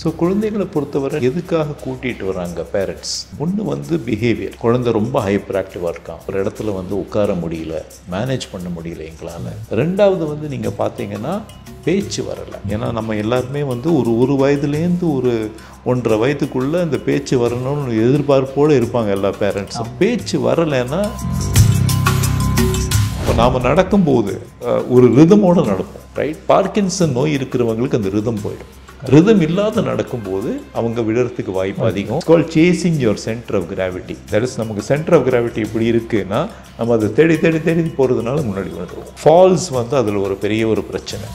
So குழந்தைகளை பொறுத்தவரை எதுக்காக கூட்டிகிட்டு வராங்க பேரண்ட்ஸ்? ஒன்று வந்து பிஹேவியர். குழந்தை ரொம்ப ஹைப்பர் ஆக்டிவாக இருக்கான், ஒரு இடத்துல வந்து உட்கார முடியல, மேனேஜ் பண்ண முடியல எங்களால். ரெண்டாவது வந்து நீங்கள் பார்த்தீங்கன்னா பேச்சு வரலை. ஏன்னா நம்ம எல்லாருமே வந்து ஒரு வயதுலேருந்து ஒரு 1.5 வயதுக்குள்ளே இந்த பேச்சு வரணும்னு எதிர்பார்ப்போடு இருப்பாங்க எல்லா பேரண்ட்ஸும். பேச்சு வரலைன்னா இப்போ நாம் நடக்கும்போது ஒரு ரிதமோடு நடப்போம், ரைட்? பார்க்கின்சன் நோய் இருக்கிறவங்களுக்கு அந்த ரிதம் போயிடும். ரிதம் இல்லாத நடக்கும்போது அவங்க விடுறதுக்கு வாய்ப்பு அதிகம். It's called chasing your centre of gravity. That is, நமக்கு சென்டர் ஆஃப் கிராவிட்டி இப்படி இருக்குன்னா நம்ம அதை தேடி தேடி தேடி போகிறதுனால முன்னாடி வந்துடுவோம். ஃபால்ஸ் வந்து அதில் ஒரு பெரிய ஒரு பிரச்சனை.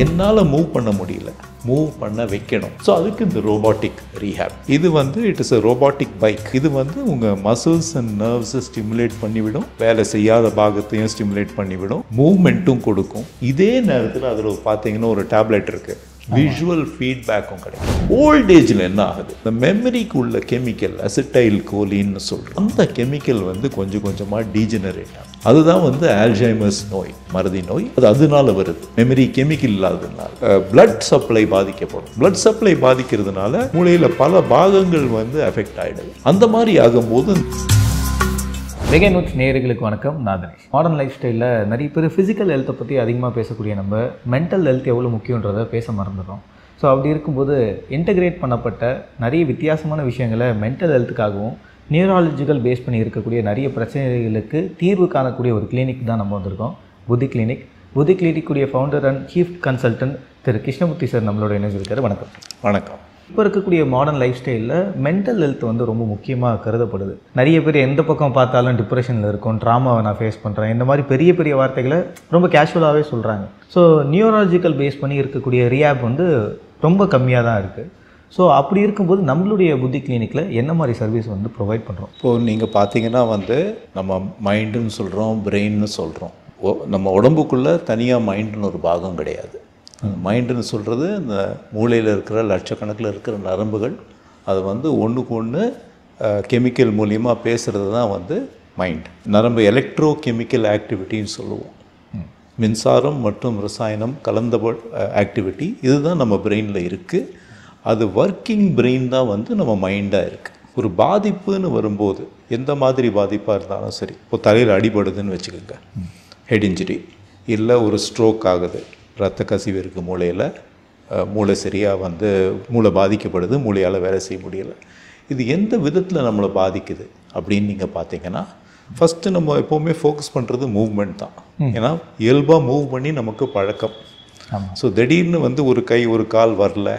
என்னால் மூவ் பண்ண முடியல, மூவ் பண்ண வைக்கணும். ஸோ அதுக்கு இந்த ரோபாட்டிக் ரீஹேப், இது வந்து it is a robotic bike. இது வந்து உங்கள் மசில்ஸ் அண்ட் நர்வ்ஸை ஸ்டிமுலேட் பண்ணிவிடும், வேலை செய்யாத பாகத்தையும் ஸ்டிமுலேட் பண்ணிவிடும், மூவ்மெண்ட்டும் கொடுக்கும். இதே நேரத்தில் அதில் பார்த்தீங்கன்னா ஒரு டேப்லெட் இருக்குது, விஷுவல் ஃபீட்பேக்கும் கிடைக்கும். ஓல்ட் ஏஜில் என்ன ஆகுது, இந்த மெமரிக்கு உள்ள கெமிக்கல் அசிட்டைல் கோலின்னு சொல்கிறோம், அந்த கெமிக்கல் வந்து கொஞ்சம் கொஞ்சமாக டீஜெனரேட் ஆகும். அதுதான் வந்து ஆல்சைமர்ஸ் நோய், மறதி நோய். அது அதனால வருது, மெமரி கெமிக்கல் இல்லாததுனால. பிளட் சப்ளை பாதிக்கப்படும். பிளட் சப்ளை பாதிக்கிறதுனால மூளையில் பல பாகங்கள் வந்து அஃபெக்ட் ஆகிடுது. அந்த மாதிரி ஆகும்போது வெகை நோட்ஸ் நேயர்களுக்கு வணக்கம். நான் தினேஷ். மாடர்ன் லைஃப் ஸ்டைலில் நிறைய பேர் ஃபிசிக்கல் ஹெல்த்தை பற்றி அதிகமாக பேசக்கூடிய நம்ம மென்டல் ஹெல்த் எவ்வளோ முக்கியன்றதை பேச மறந்துடுறோம். ஸோ அப்படி இருக்கும்போது இன்டகிரேட் பண்ணப்பட்ட நிறைய வித்தியாசமான விஷயங்களை மென்டல் ஹெல்த்துக்காகவும் நியூராலஜிக்கல் பேஸ் பண்ணி இருக்கக்கூடிய நிறைய பிரச்சனைகளுக்கு தீர்வு காணக்கூடிய ஒரு கிளினிக் தான் நம்ம வந்திருக்கோம், புத்தி கிளினிக். புத்தி கிளினிக்குடைய ஃபவுண்டர் அண்ட் சீஃப் கன்சல்டன்ட் திரு கிருஷ்ணமூர்த்தி சார் நம்மளோட இணைஞ்சிருக்காரு. வணக்கம். வணக்கம். இப்போ இருக்கக்கூடிய மாடர்ன் லைஃப் ஸ்டைலில் மென்டல் ஹெல்த் வந்து ரொம்ப முக்கியமாக கருதப்படுது. நிறைய பேர் எந்த பக்கம் பார்த்தாலும் டிப்ரெஷனில் இருக்கும், ட்ராமாவை நான் ஃபேஸ் பண்ணுறேன், இந்த மாதிரி பெரிய பெரிய வார்த்தைகளை ரொம்ப கேஷுவலாகவே சொல்கிறாங்க. ஸோ நியூராலஜிக்கல் பேஸ் பண்ணி இருக்கக்கூடிய ரியாப் வந்து ரொம்ப கம்மியாக தான் இருக்குது. ஸோ அப்படி இருக்கும்போது நம்மளுடைய புத்தி கிளினிக்கில் என்ன மாதிரி சர்வீஸ் வந்து ப்ரொவைட் பண்ணுறோம்? இப்போது நீங்கள் பார்த்தீங்கன்னா வந்து நம்ம மைண்டுன்னு சொல்கிறோம், பிரெயின்னு சொல்கிறோம். நம்ம உடம்புக்குள்ளே தனியாக மைண்டுன்னு ஒரு பாகம் கிடையாது. மைண்டுன்னு சொல்கிறது இந்த மூளையில் இருக்கிற லட்சக்கணக்கில் இருக்கிற நரம்புகள், அது வந்து ஒன்றுக்கு ஒன்று கெமிக்கல் மூலியமாக பேசுகிறது தான் வந்து மைண்ட். நரம்பு எலக்ட்ரோ கெமிக்கல் ஆக்டிவிட்டின்னு சொல்லுவோம். மின்சாரம் மற்றும் ரசாயனம் கலந்த ஆக்டிவிட்டி, இதுதான் நம்ம பிரெயினில் இருக்குது. அது ஒர்க்கிங் பிரெயின் தான் வந்து நம்ம மைண்டாக இருக்குது. ஒரு பாதிப்புன்னு வரும்போது எந்த மாதிரி பாதிப்பாக இருந்தாலும் சரி, இப்போ தலையில் அடிபடுதுன்னு வச்சுக்கோங்க, ஹெட் இன்ஜுரி, இல்லை ஒரு ஸ்ட்ரோக் ஆகுது, ரத்த கசிவு இருக்குது மூளையில், மூளை சரியாக வந்து மூளை பாதிக்கப்படுது, மூளையால் வேலை செய்ய முடியலை. இது எந்த விதத்தில் நம்மளை பாதிக்குது அப்படின்னு நீங்கள் பார்த்தீங்கன்னா, ஃபஸ்ட்டு நம்ம எப்போவுமே ஃபோக்கஸ் பண்ணுறது மூவ்மெண்ட் தான். ஏன்னா இயல்பாக மூவ் பண்ணி நமக்கு பழக்கம். ஸோ திடீர்னு வந்து ஒரு கை ஒரு கால் வரல,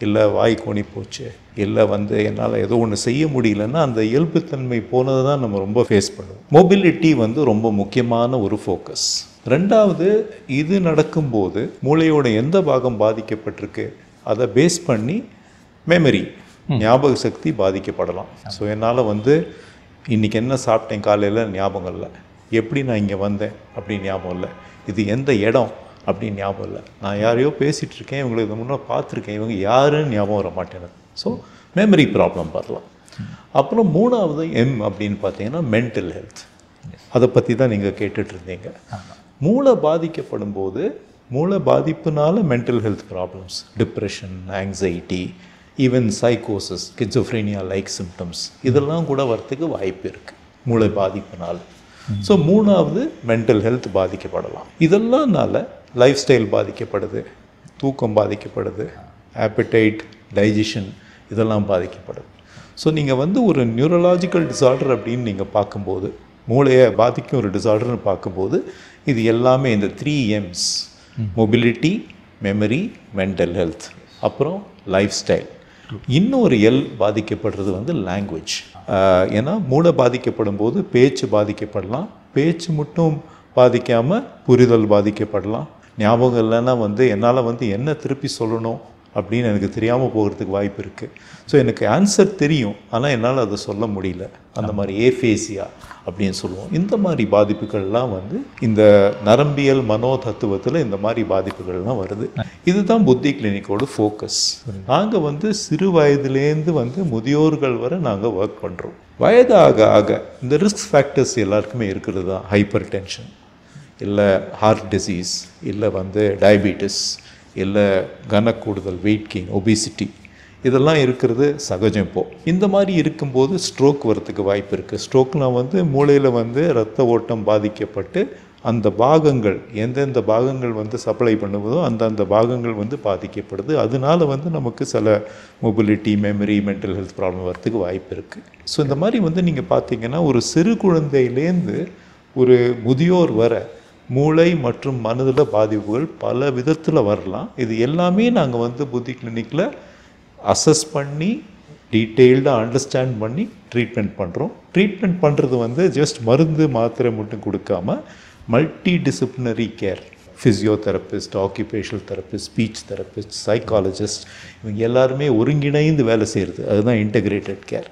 இல்லை வாய் கோணி போச்சு, இல்லை வந்து என்னால் ஏதோ ஒன்று செய்ய முடியலன்னா அந்த இயல்புத்தன்மை போனதை தான் நம்ம ரொம்ப ஃபேஸ் பண்ணுவோம். மொபிலிட்டி வந்து ரொம்ப முக்கியமான ஒரு ஃபோக்கஸ். ரெண்டாவது, இது நடக்கும்போது மூளையோட எந்த பாகம் பாதிக்கப்பட்டிருக்கு அதை பேஸ் பண்ணி மெமரி, ஞாபக சக்தி பாதிக்கப்படலாம். ஸோ என்னால் வந்து இன்றைக்கி என்ன சாப்பிட்டேன் காலையில் ஞாபகம் இல்லை, எப்படி நான் இங்கே வந்தேன் அப்படின்னு ஞாபகம் இல்லை, இது எந்த இடம் அப்படின்னு ஞாபகம் இல்லை, நான் யாரையோ பேசிகிட்ருக்கேன், இவங்களை இதை முன்னே பார்த்துருக்கேன், இவங்க யாருன்னு ஞாபகம் வர மாட்டேன். ஸோ மெமரி ப்ராப்ளம் வரலாம். அப்புறம் மூணாவது அப்படின்னு பார்த்தீங்கன்னா மென்டல் ஹெல்த். அதை பற்றி தான் நீங்கள் கேட்டுட்ருந்தீங்க. மூளை பாதிக்கப்படும் போது, மூளை பாதிப்புனால mental health problems, depression, anxiety, even சைக்கோசிஸ், ஸ்கிசோஃப்ரீனியா லைக் சிம்டம்ஸ், இதெல்லாம் கூட வரத்துக்கு வாய்ப்பு இருக்குது மூளை பாதிப்புனால. ஸோ மூணாவது மென்டல் ஹெல்த் பாதிக்கப்படலாம். இதெல்லாம்னால லைஃப் ஸ்டைல் பாதிக்கப்படுது, தூக்கம் பாதிக்கப்படுது, ஆப்படைட், டைஜஷன், இதெல்லாம் பாதிக்கப்படுது. ஸோ நீங்கள் வந்து ஒரு நியூரலாஜிக்கல் டிசார்டர் அப்படின்னு நீங்கள் பார்க்கும்போது, மூளையை பாதிக்கும் ஒரு டிசார்டர்னு பார்க்கும்போது, இது எல்லாமே இந்த 3 M's, mobility, memory, mental health, அப்புறம் லைஃப் ஸ்டைல். இன்னொரு எல் பாதிக்கப்படுறது வந்து லாங்குவேஜ். ஏன்னா மூளை பாதிக்கப்படும் போது பேச்சு பாதிக்கப்படலாம், பேச்சு மட்டும் பாதிக்காமல் புரிதல் பாதிக்கப்படலாம். ஞாபகம் இல்லைன்னா வந்து என்னால் வந்து என்ன திருப்பி சொல்லணும் அப்படின்னு எனக்கு தெரியாமல் போகிறதுக்கு வாய்ப்பு இருக்குது. ஸோ எனக்கு ஆன்சர் தெரியும், ஆனால் என்னால் அதை சொல்ல முடியல, அந்த மாதிரி ஏஃபேசியா அப்படின்னு சொல்லுவோம். இந்த மாதிரி பாதிப்புகள்லாம் வந்து இந்த நரம்பியல் மனோ தத்துவத்தில் இந்த மாதிரி பாதிப்புகள்லாம் வருது. இதுதான் புத்தி கிளினிக்கோட ஃபோக்கஸ். நாங்கள் வந்து சிறு வயதுலேருந்து வந்து முதியோர்கள் வரை நாங்கள் ஒர்க் பண்ணுறோம். வயது ஆக ஆக இந்த ரிஸ்க் ஃபேக்டர்ஸ் எல்லாருக்குமே இருக்கிறது தான். ஹைப்பர் டென்ஷன், இல்லை ஹார்ட் டிசீஸ், இல்லை வந்து டயபிட்டிஸ், இல்லை கனக்கூடுதல், வெயிட் கெயின், ஒபிசிட்டி, இதெல்லாம் இருக்கிறது சகஜம். இப்போது இந்த மாதிரி இருக்கும்போது ஸ்ட்ரோக் வரத்துக்கு வாய்ப்பு இருக்குது. ஸ்ட்ரோக்னால் வந்து மூளையில் வந்து இரத்த ஓட்டம் பாதிக்கப்பட்டு அந்த பாகங்கள் எந்தெந்த பாகங்கள் வந்து சப்ளை பண்ணுவதோ அந்தந்த பாகங்கள் வந்து பாதிக்கப்படுது. அதனால வந்து நமக்கு சில mobility, memory, mental health problem வரத்துக்கு வாய்ப்பு இருக்குது. ஸோ இந்த மாதிரி வந்து நீங்கள் பார்த்தீங்கன்னா ஒரு சிறு குழந்தையிலேருந்து ஒரு முதியோர் வர மூளை மற்றும் மனதில் பாதிப்புகள் பல விதத்தில் வரலாம். இது எல்லாமே நாங்கள் வந்து புத்தி கிளினிக்கில் அசஸ் பண்ணி டீட்டெயில்டாக அண்டர்ஸ்டாண்ட் பண்ணி ட்ரீட்மெண்ட் பண்ணுறோம். ட்ரீட்மெண்ட் பண்ணுறது வந்து ஜஸ்ட் மருந்து மாத்திரை மட்டும் கொடுக்காம multi disciplinary care, physiotherapist, occupational therapist, speech therapist, psychologist, இவங்க எல்லாருமே ஒருங்கிணைந்து வேலை செய்கிறது, அதுதான் இன்டகிரேட்டட் கேர்.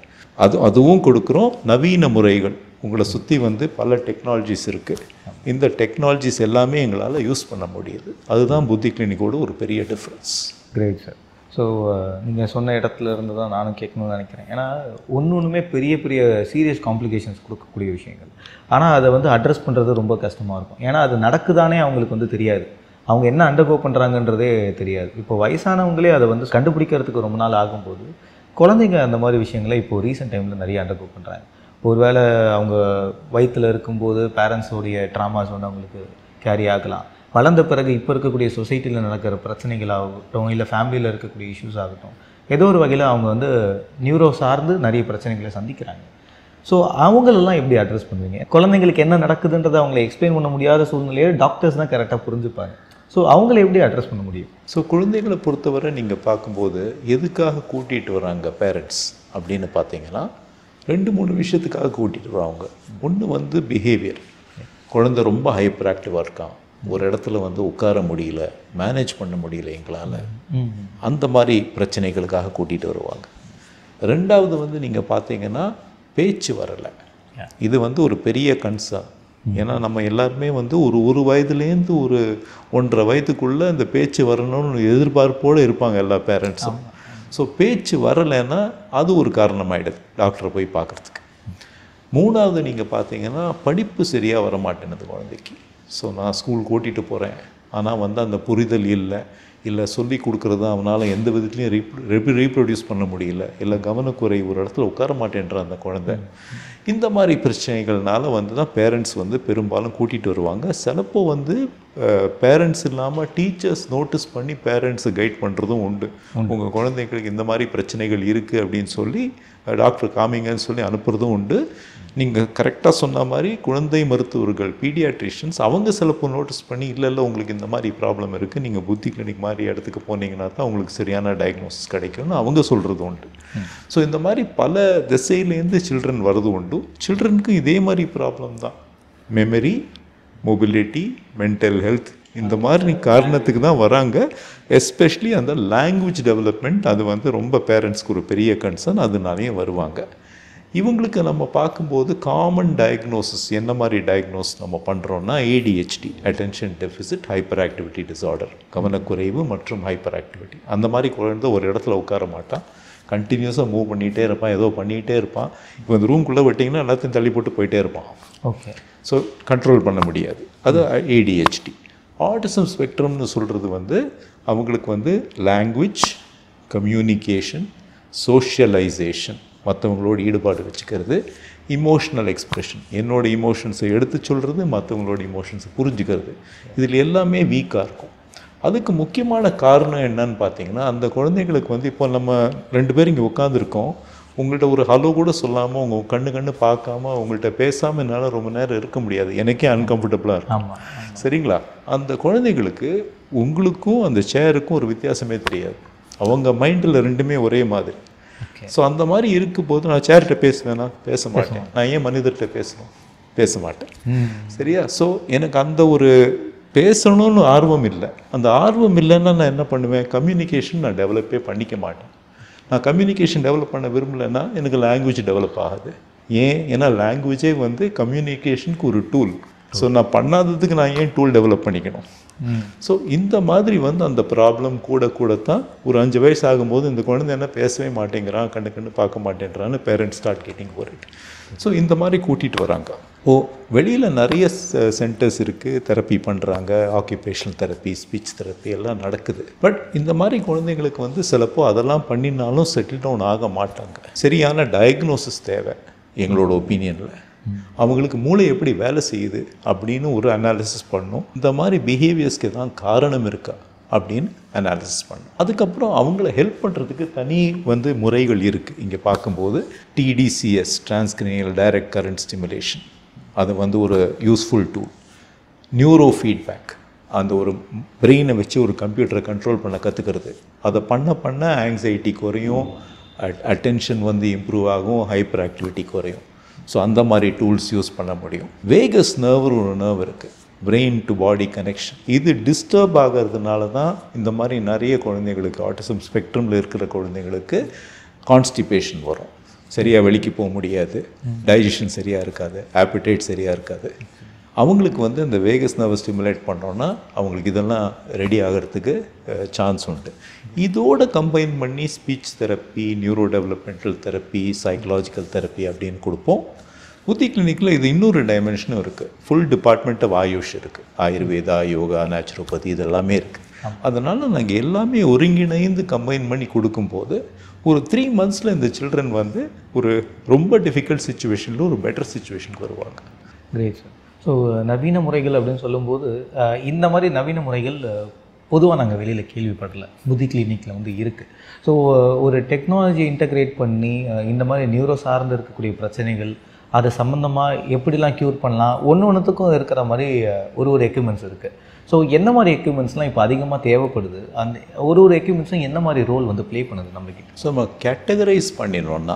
அதுவும் கொடுக்குறோம். நவீன முறைகள், உங்களை சுற்றி வந்து பல டெக்னாலஜிஸ் இருக்குது. இந்த டெக்னாலஜிஸ் எல்லாமே எங்களால் யூஸ் பண்ண முடியுது. அதுதான் புத்தி கிளினிக்கோட ஒரு பெரிய டிஃப்ரென்ஸ். Great sir. ஸோ நீங்கள் சொன்ன இடத்துல இருந்து தான் நானும் கேட்கணும்னு நினைக்கிறேன். ஏன்னா ஒன்றுமே பெரிய பெரிய சீரியஸ் காம்ப்ளிகேஷன்ஸ் கொடுக்கக்கூடிய விஷயங்கள், ஆனால் அதை வந்து அட்ரஸ் பண்ணுறது ரொம்ப கஷ்டமாக இருக்கும். ஏன்னா அது நடக்குதானே அவங்களுக்கு வந்து தெரியாது, அவங்க என்ன அண்டர்கோ பண்ணுறாங்கன்றதே தெரியாது. இப்போ வயசானவங்களே அதை வந்து கண்டுபிடிக்கிறதுக்கு ரொம்ப நாள் ஆகும்போது குழந்தைங்க அந்த மாதிரி விஷயங்களை இப்போது ரீசெண்ட் டைமில் நிறைய அண்டர்கோ பண்ணுறாங்க. ஒருவேளை அவங்க வயிற்றில் இருக்கும்போது பேரண்ட்ஸோடைய ட்ராமாஸ் வந்து அவங்களுக்கு கேரி ஆகலாம். வளர்ந்த பிறகு இப்போ இருக்கக்கூடிய சொசைட்டியில் நடக்கிற பிரச்சனைகள் ஆகட்டும், இல்லை ஃபேமிலியில் இருக்கக்கூடிய இஷ்யூஸ் ஆகட்டும், ஏதோ ஒரு வகையில் அவங்க வந்து நியூரோ சார்ந்து நிறைய பிரச்சனைகளை சந்திக்கிறாங்க. ஸோ அவங்களெல்லாம் எப்படி அட்ரஸ் பண்ணுவீங்க? குழந்தைங்களுக்கு என்ன நடக்குதுன்றதை அவங்களை எக்ஸ்பிளைன் பண்ண முடியாத சூழ்நிலையை டாக்டர்ஸ் தான் கரெக்டாக புரிஞ்சுப்பாங்க. ஸோ அவங்கள எப்படி அட்ரஸ் பண்ண முடியும்? ஸோ குழந்தைகளை பொறுத்தவரை நீங்கள் பார்க்கும்போது எதுக்காக கூட்டிகிட்டு வராங்க பேரண்ட்ஸ் அப்படின்னு பார்த்தீங்கன்னா 2-3 விஷயத்துக்காக கூட்டிகிட்டு வராங்க. ஒன்று வந்து பிஹேவியர், குழந்தை ரொம்ப ஹைப்பர் ஆக்டிவாக இருக்கான், ஒரு இடத்துல வந்து உட்கார முடியல, மேனேஜ் பண்ண முடியல எங்களால், அந்த மாதிரி பிரச்சனைகளுக்காக கூட்டிகிட்டு வருவாங்க. ரெண்டாவது வந்து நீங்கள் பார்த்தீங்கன்னா பேச்சு வரலை. இது வந்து ஒரு பெரிய கன்சர்ன். ஏன்னா நம்ம எல்லாருமே வந்து ஒரு வயதுலேருந்து ஒரு 1.5 வயதுக்குள்ளே இந்த பேச்சு வரணும்னு எதிர்பார்ப்போடு இருப்பாங்க எல்லா பேரண்ட்ஸும். ஸோ பேச்சு வரலைன்னா அது ஒரு காரணமாகிடுது டாக்டரை போய் பார்க்குறதுக்கு. மூணாவது நீங்கள் பார்த்தீங்கன்னா படிப்பு சரியாக வர மாட்டேனுது குழந்தைக்கு. ஸோ நான் ஸ்கூல் கூட்டிகிட்டு போகிறேன், ஆனால் வந்து அந்த புரிதல் இல்லை சொல்லி கொடுக்குறது அவனால் எந்த விதத்துலையும் ரீப்ரொடியூஸ் பண்ண முடியல, இல்லை கவனக்குறை, ஒரு இடத்துல உட்கார மாட்டேன்ற அந்த குழந்தை. இந்த மாதிரி பிரச்சனைகள்னால வந்து தான் பேரண்ட்ஸ் வந்து பெரும்பாலும் கூட்டிகிட்டு வருவாங்க. சிலப்போ வந்து பேரண்ட்ஸ் இல்லாமல் டீச்சர்ஸ் நோட்டீஸ் பண்ணி பேரண்ட்ஸை கைட் பண்ணுறதும் உண்டு. உங்கள் குழந்தைங்களுக்கு இந்த மாதிரி பிரச்சனைகள் இருக்குது அப்படின்னு சொல்லி டாக்டர் காமிங்கன்னு சொல்லி அனுப்புகிறதும் உண்டு. நீங்கள் கரெக்டாக சொன்ன மாதிரி குழந்தை மருத்துவர்கள், பீடியாட்ரிஷியன்ஸ், அவங்க சிலப்போ நோட்டீஸ் பண்ணி இல்லை உங்களுக்கு இந்த மாதிரி ப்ராப்ளம் இருக்குது, நீங்கள் புத்தி கிளினிக் மாதிரி இடத்துக்கு போனீங்கன்னா தான் உங்களுக்கு சரியான டயக்னோசிஸ் கிடைக்கும்னு அவங்க சொல்கிறது உண்டு. ஸோ இந்த மாதிரி பல திசையிலேருந்து சில்ட்ரன் வர்றது உண்டு. சில்ட்ரனுக்கு இதே மாதிரி ப்ராப்ளம் தான், மெமரி, மொபிலிட்டி, மென்டல் ஹெல்த், இந்த மாதிரி காரணத்துக்கு தான் வராங்க. எஸ்பெஷலி அந்த லாங்குவேஜ் டெவலப்மெண்ட், அது வந்து ரொம்ப பேரண்ட்ஸ்க்கு ஒரு பெரிய கன்சர்ன், அதனாலேயும் வருவாங்க. இவங்களுக்கு நம்ம பார்க்கும்போது காமன் டயக்னோசிஸ் என்ன மாதிரி டயக்னோஸ் நம்ம பண்ணுறோன்னா ADHD, attention deficit hyper activity disorder, கவனக்குறைவு மற்றும் ஹைப்பர் ஆக்டிவிட்டி. அந்த மாதிரி குழந்தை ஒரு இடத்துல உட்கார மாட்டான், கண்டினியூஸாக மூவ் பண்ணிகிட்டே இருப்பான், ஏதோ பண்ணிகிட்டே இருப்பான். இப்போ இந்த ரூம்குள்ளே விட்டிங்கன்னா எல்லாத்தையும் தள்ளி போட்டு போயிட்டே இருப்பான். ஓகே. ஸோ கண்ட்ரோல் பண்ண முடியாது, அது ADHD. ஆட்டிசம் ஸ்பெக்ட்ரம்னு சொல்கிறது வந்து அவங்களுக்கு வந்து லாங்குவேஜ், கம்யூனிகேஷன், சோஷியலைசேஷன், மற்றவங்களோட ஈடுபாடு வச்சுக்கிறது, இமோஷ்னல் எக்ஸ்ப்ரெஷன், என்னோடய இமோஷன்ஸை எடுத்து சொல்கிறது, மற்றவங்களோட இமோஷன்ஸை புரிஞ்சுக்கிறது, இதில் எல்லாமே வீக்காக இருக்கும். அதுக்கு முக்கியமான காரணம் என்னன்னு பார்த்தீங்கன்னா, அந்த குழந்தைங்களுக்கு வந்து இப்போ நம்ம 2 பேர் இங்கே உட்காந்துருக்கோம், உங்கள்கிட்ட ஒரு ஹலோ கூட சொல்லாமல், உங்கள் கண்ணு பார்க்காம, உங்கள்கிட்ட பேசாமல் என்னால் ரொம்ப நேரம் இருக்க முடியாது, எனக்கே அன்கம்ஃபர்டபுளாக இருக்கும். சரிங்களா? அந்த குழந்தைங்களுக்கு உங்களுக்கும் அந்த சேருக்கும் ஒரு வித்தியாசமே தெரியாது, அவங்க மைண்டில் 2மே ஒரே மாதிரி. ஸோ அந்த மாதிரி இருக்கும்போது நான் சேர்கிட்ட பேசுவேன்னா பேச மாட்டேன், நான் ஏன் மனிதர்கிட்ட பேச மாட்டேன். சரியா? ஸோ எனக்கு அந்த ஒரு பேசணும்னு ஆர்வம் இல்லை. அந்த ஆர்வம் இல்லைன்னா நான் என்ன பண்ணுவேன், கம்யூனிகேஷன் நான் டெவலப்பே பண்ணிக்க மாட்டேன். நான் கம்யூனிகேஷன் டெவலப் பண்ண விரும்பலைன்னா எனக்கு லாங்குவேஜ் டெவலப் ஆகுது. ஏன்னா லாங்குவேஜே வந்து கம்யூனிகேஷனுக்கு ஒரு டூல். ஸோ நான் பண்ணாததுக்கு நான் ஏன் டூல் டெவலப் பண்ணிக்கணும்? ஸோ இந்த மாதிரி வந்து அந்த ப்ராப்ளம் கூட தான் ஒரு 5 வயசு ஆகும்போது இந்த குழந்தை என்ன பேசவே மாட்டேங்கிறான், கண்ணு பார்க்க மாட்டேன்றான்னு parents start getting worried. So இந்த மாதிரி கூட்டிகிட்டு வராங்க. வெளியில் நிறைய சென்டர்ஸ் இருக்குது, தெரப்பி பண்ணுறாங்க, ஆக்குபேஷனல் தெரப்பி, ஸ்பீச் தெரப்பி எல்லாம் நடக்குது. பட் இந்த மாதிரி குழந்தைங்களுக்கு வந்து சிலப்போ அதெல்லாம் பண்ணினாலும் செட்டில் டவுன் ஆக மாட்டாங்க. சரியான டயக்னோசிஸ் தேவை எங்களோட ஒப்பீனியனில். அவங்களுக்கு மூளை எப்படி வேலை செய்யுது அப்படின்னு ஒரு அனாலிசிஸ் பண்ணணும். இந்த மாதிரி பிஹேவியர்ஸ்க்கு தான் காரணம் இருக்கா அப்படின்னு அனாலிசிஸ் பண்ணணும். அதுக்கப்புறம் அவங்கள ஹெல்ப் பண்ணுறதுக்கு தனி வந்து முறைகள் இருக்குது. இங்கே பார்க்கும்போது TDCS, டிரான்ஸ்கிரேனியல் டைரக்ட் கரண்ட் ஸ்டிமுலேஷன், அது வந்து ஒரு யூஸ்ஃபுல் டூல். நியூரோ ஃபீட்பேக், அந்த ஒரு பிரெயினை வச்சு ஒரு கம்ப்யூட்டரை கண்ட்ரோல் பண்ண கற்றுக்கிறது. அதை பண்ண ஆங்ஸைட்டி குறையும், அட்டென்ஷன் வந்து இம்ப்ரூவ் ஆகும், ஹைப்பர் ஆக்டிவிட்டி குறையும். ஸோ அந்த மாதிரி டூல்ஸ் யூஸ் பண்ண முடியும். வேகஸ் நர்வ்னு ஒரு நர்வ் இருக்குது, பிரெயின் டு பாடி கனெக்ஷன். இது டிஸ்டர்ப் ஆகிறதுனால தான் இந்த மாதிரி நிறைய குழந்தைங்களுக்கு, ஆட்டிசம் ஸ்பெக்ட்ரமில் இருக்கிற குழந்தைங்களுக்கு கான்ஸ்டிபேஷன் வரும். சரியாக வெளிக்கு போக முடியாது, டைஜஷன் சரியாக இருக்காது, ஆப்பிடைட் சரியாக இருக்காது. அவங்களுக்கு வந்து இந்த வேகஸ் நர்வை ஸ்டிமுலேட் பண்ணோன்னா அவங்களுக்கு இதெல்லாம் ரெடி ஆகிறதுக்கு சான்ஸ் உண்டு. இதோட கம்பைன் பண்ணி speech therapy, neuro developmental therapy, psychological therapy அப்படின்னு கொடுப்போம். புத்தி கிளினிக்கில் இது இன்னொரு டைமென்ஷனும் இருக்குது. ஃபுல் டிபார்ட்மெண்ட் ஆஃப் ஆயுஷ் இருக்குது. ஆயுர்வேதா, யோகா, நேச்சுரோபதி இதெல்லாமே இருக்குது. அதனால் நாங்கள் எல்லாமே ஒருங்கிணைந்து கம்பைன் பண்ணி கொடுக்கும்போது ஒரு 3 monthஸில் இந்த சில்ட்ரன் வந்து ஒரு ரொம்ப டிஃபிகல்ட் சுச்சுவேஷனில் ஒரு பெட்டர் சுச்சுவேஷனுக்கு வருவாங்க. Great sir. ஸோ நவீன முறைகள் அப்படின்னு சொல்லும்போது இந்த மாதிரி நவீன முறைகள் பொதுவாக நாங்கள் வெளியில் கேள்விப்படலை. புத்தி கிளினிக்கில் வந்து இருக்குது. ஸோ ஒரு டெக்னாலஜி இன்டகிரேட் பண்ணி இந்த மாதிரி நியூரோ சார்ந்து இருக்கக்கூடிய பிரச்சனைகள் அது சம்மந்தமாக எப்படிலாம் க்யூர் பண்ணலாம், ஒன்றுத்துக்கும் இருக்கிற மாதிரி ஒரு எக்யூப்மெண்ட்ஸ் இருக்குது. ஸோ என்ன மாதிரி எக்யூப்மெண்ட்ஸ்லாம் இப்போ அதிகமாக தேவைப்படுது, அந்த ஒரு எக்யூப்மெண்ட்ஸும் என்ன மாதிரி ரோல் வந்து ப்ளே பண்ணுது நம்மக்கிட்ட? ஸோ நம்ம கேட்டகரைஸ் பண்ணிடணும்னா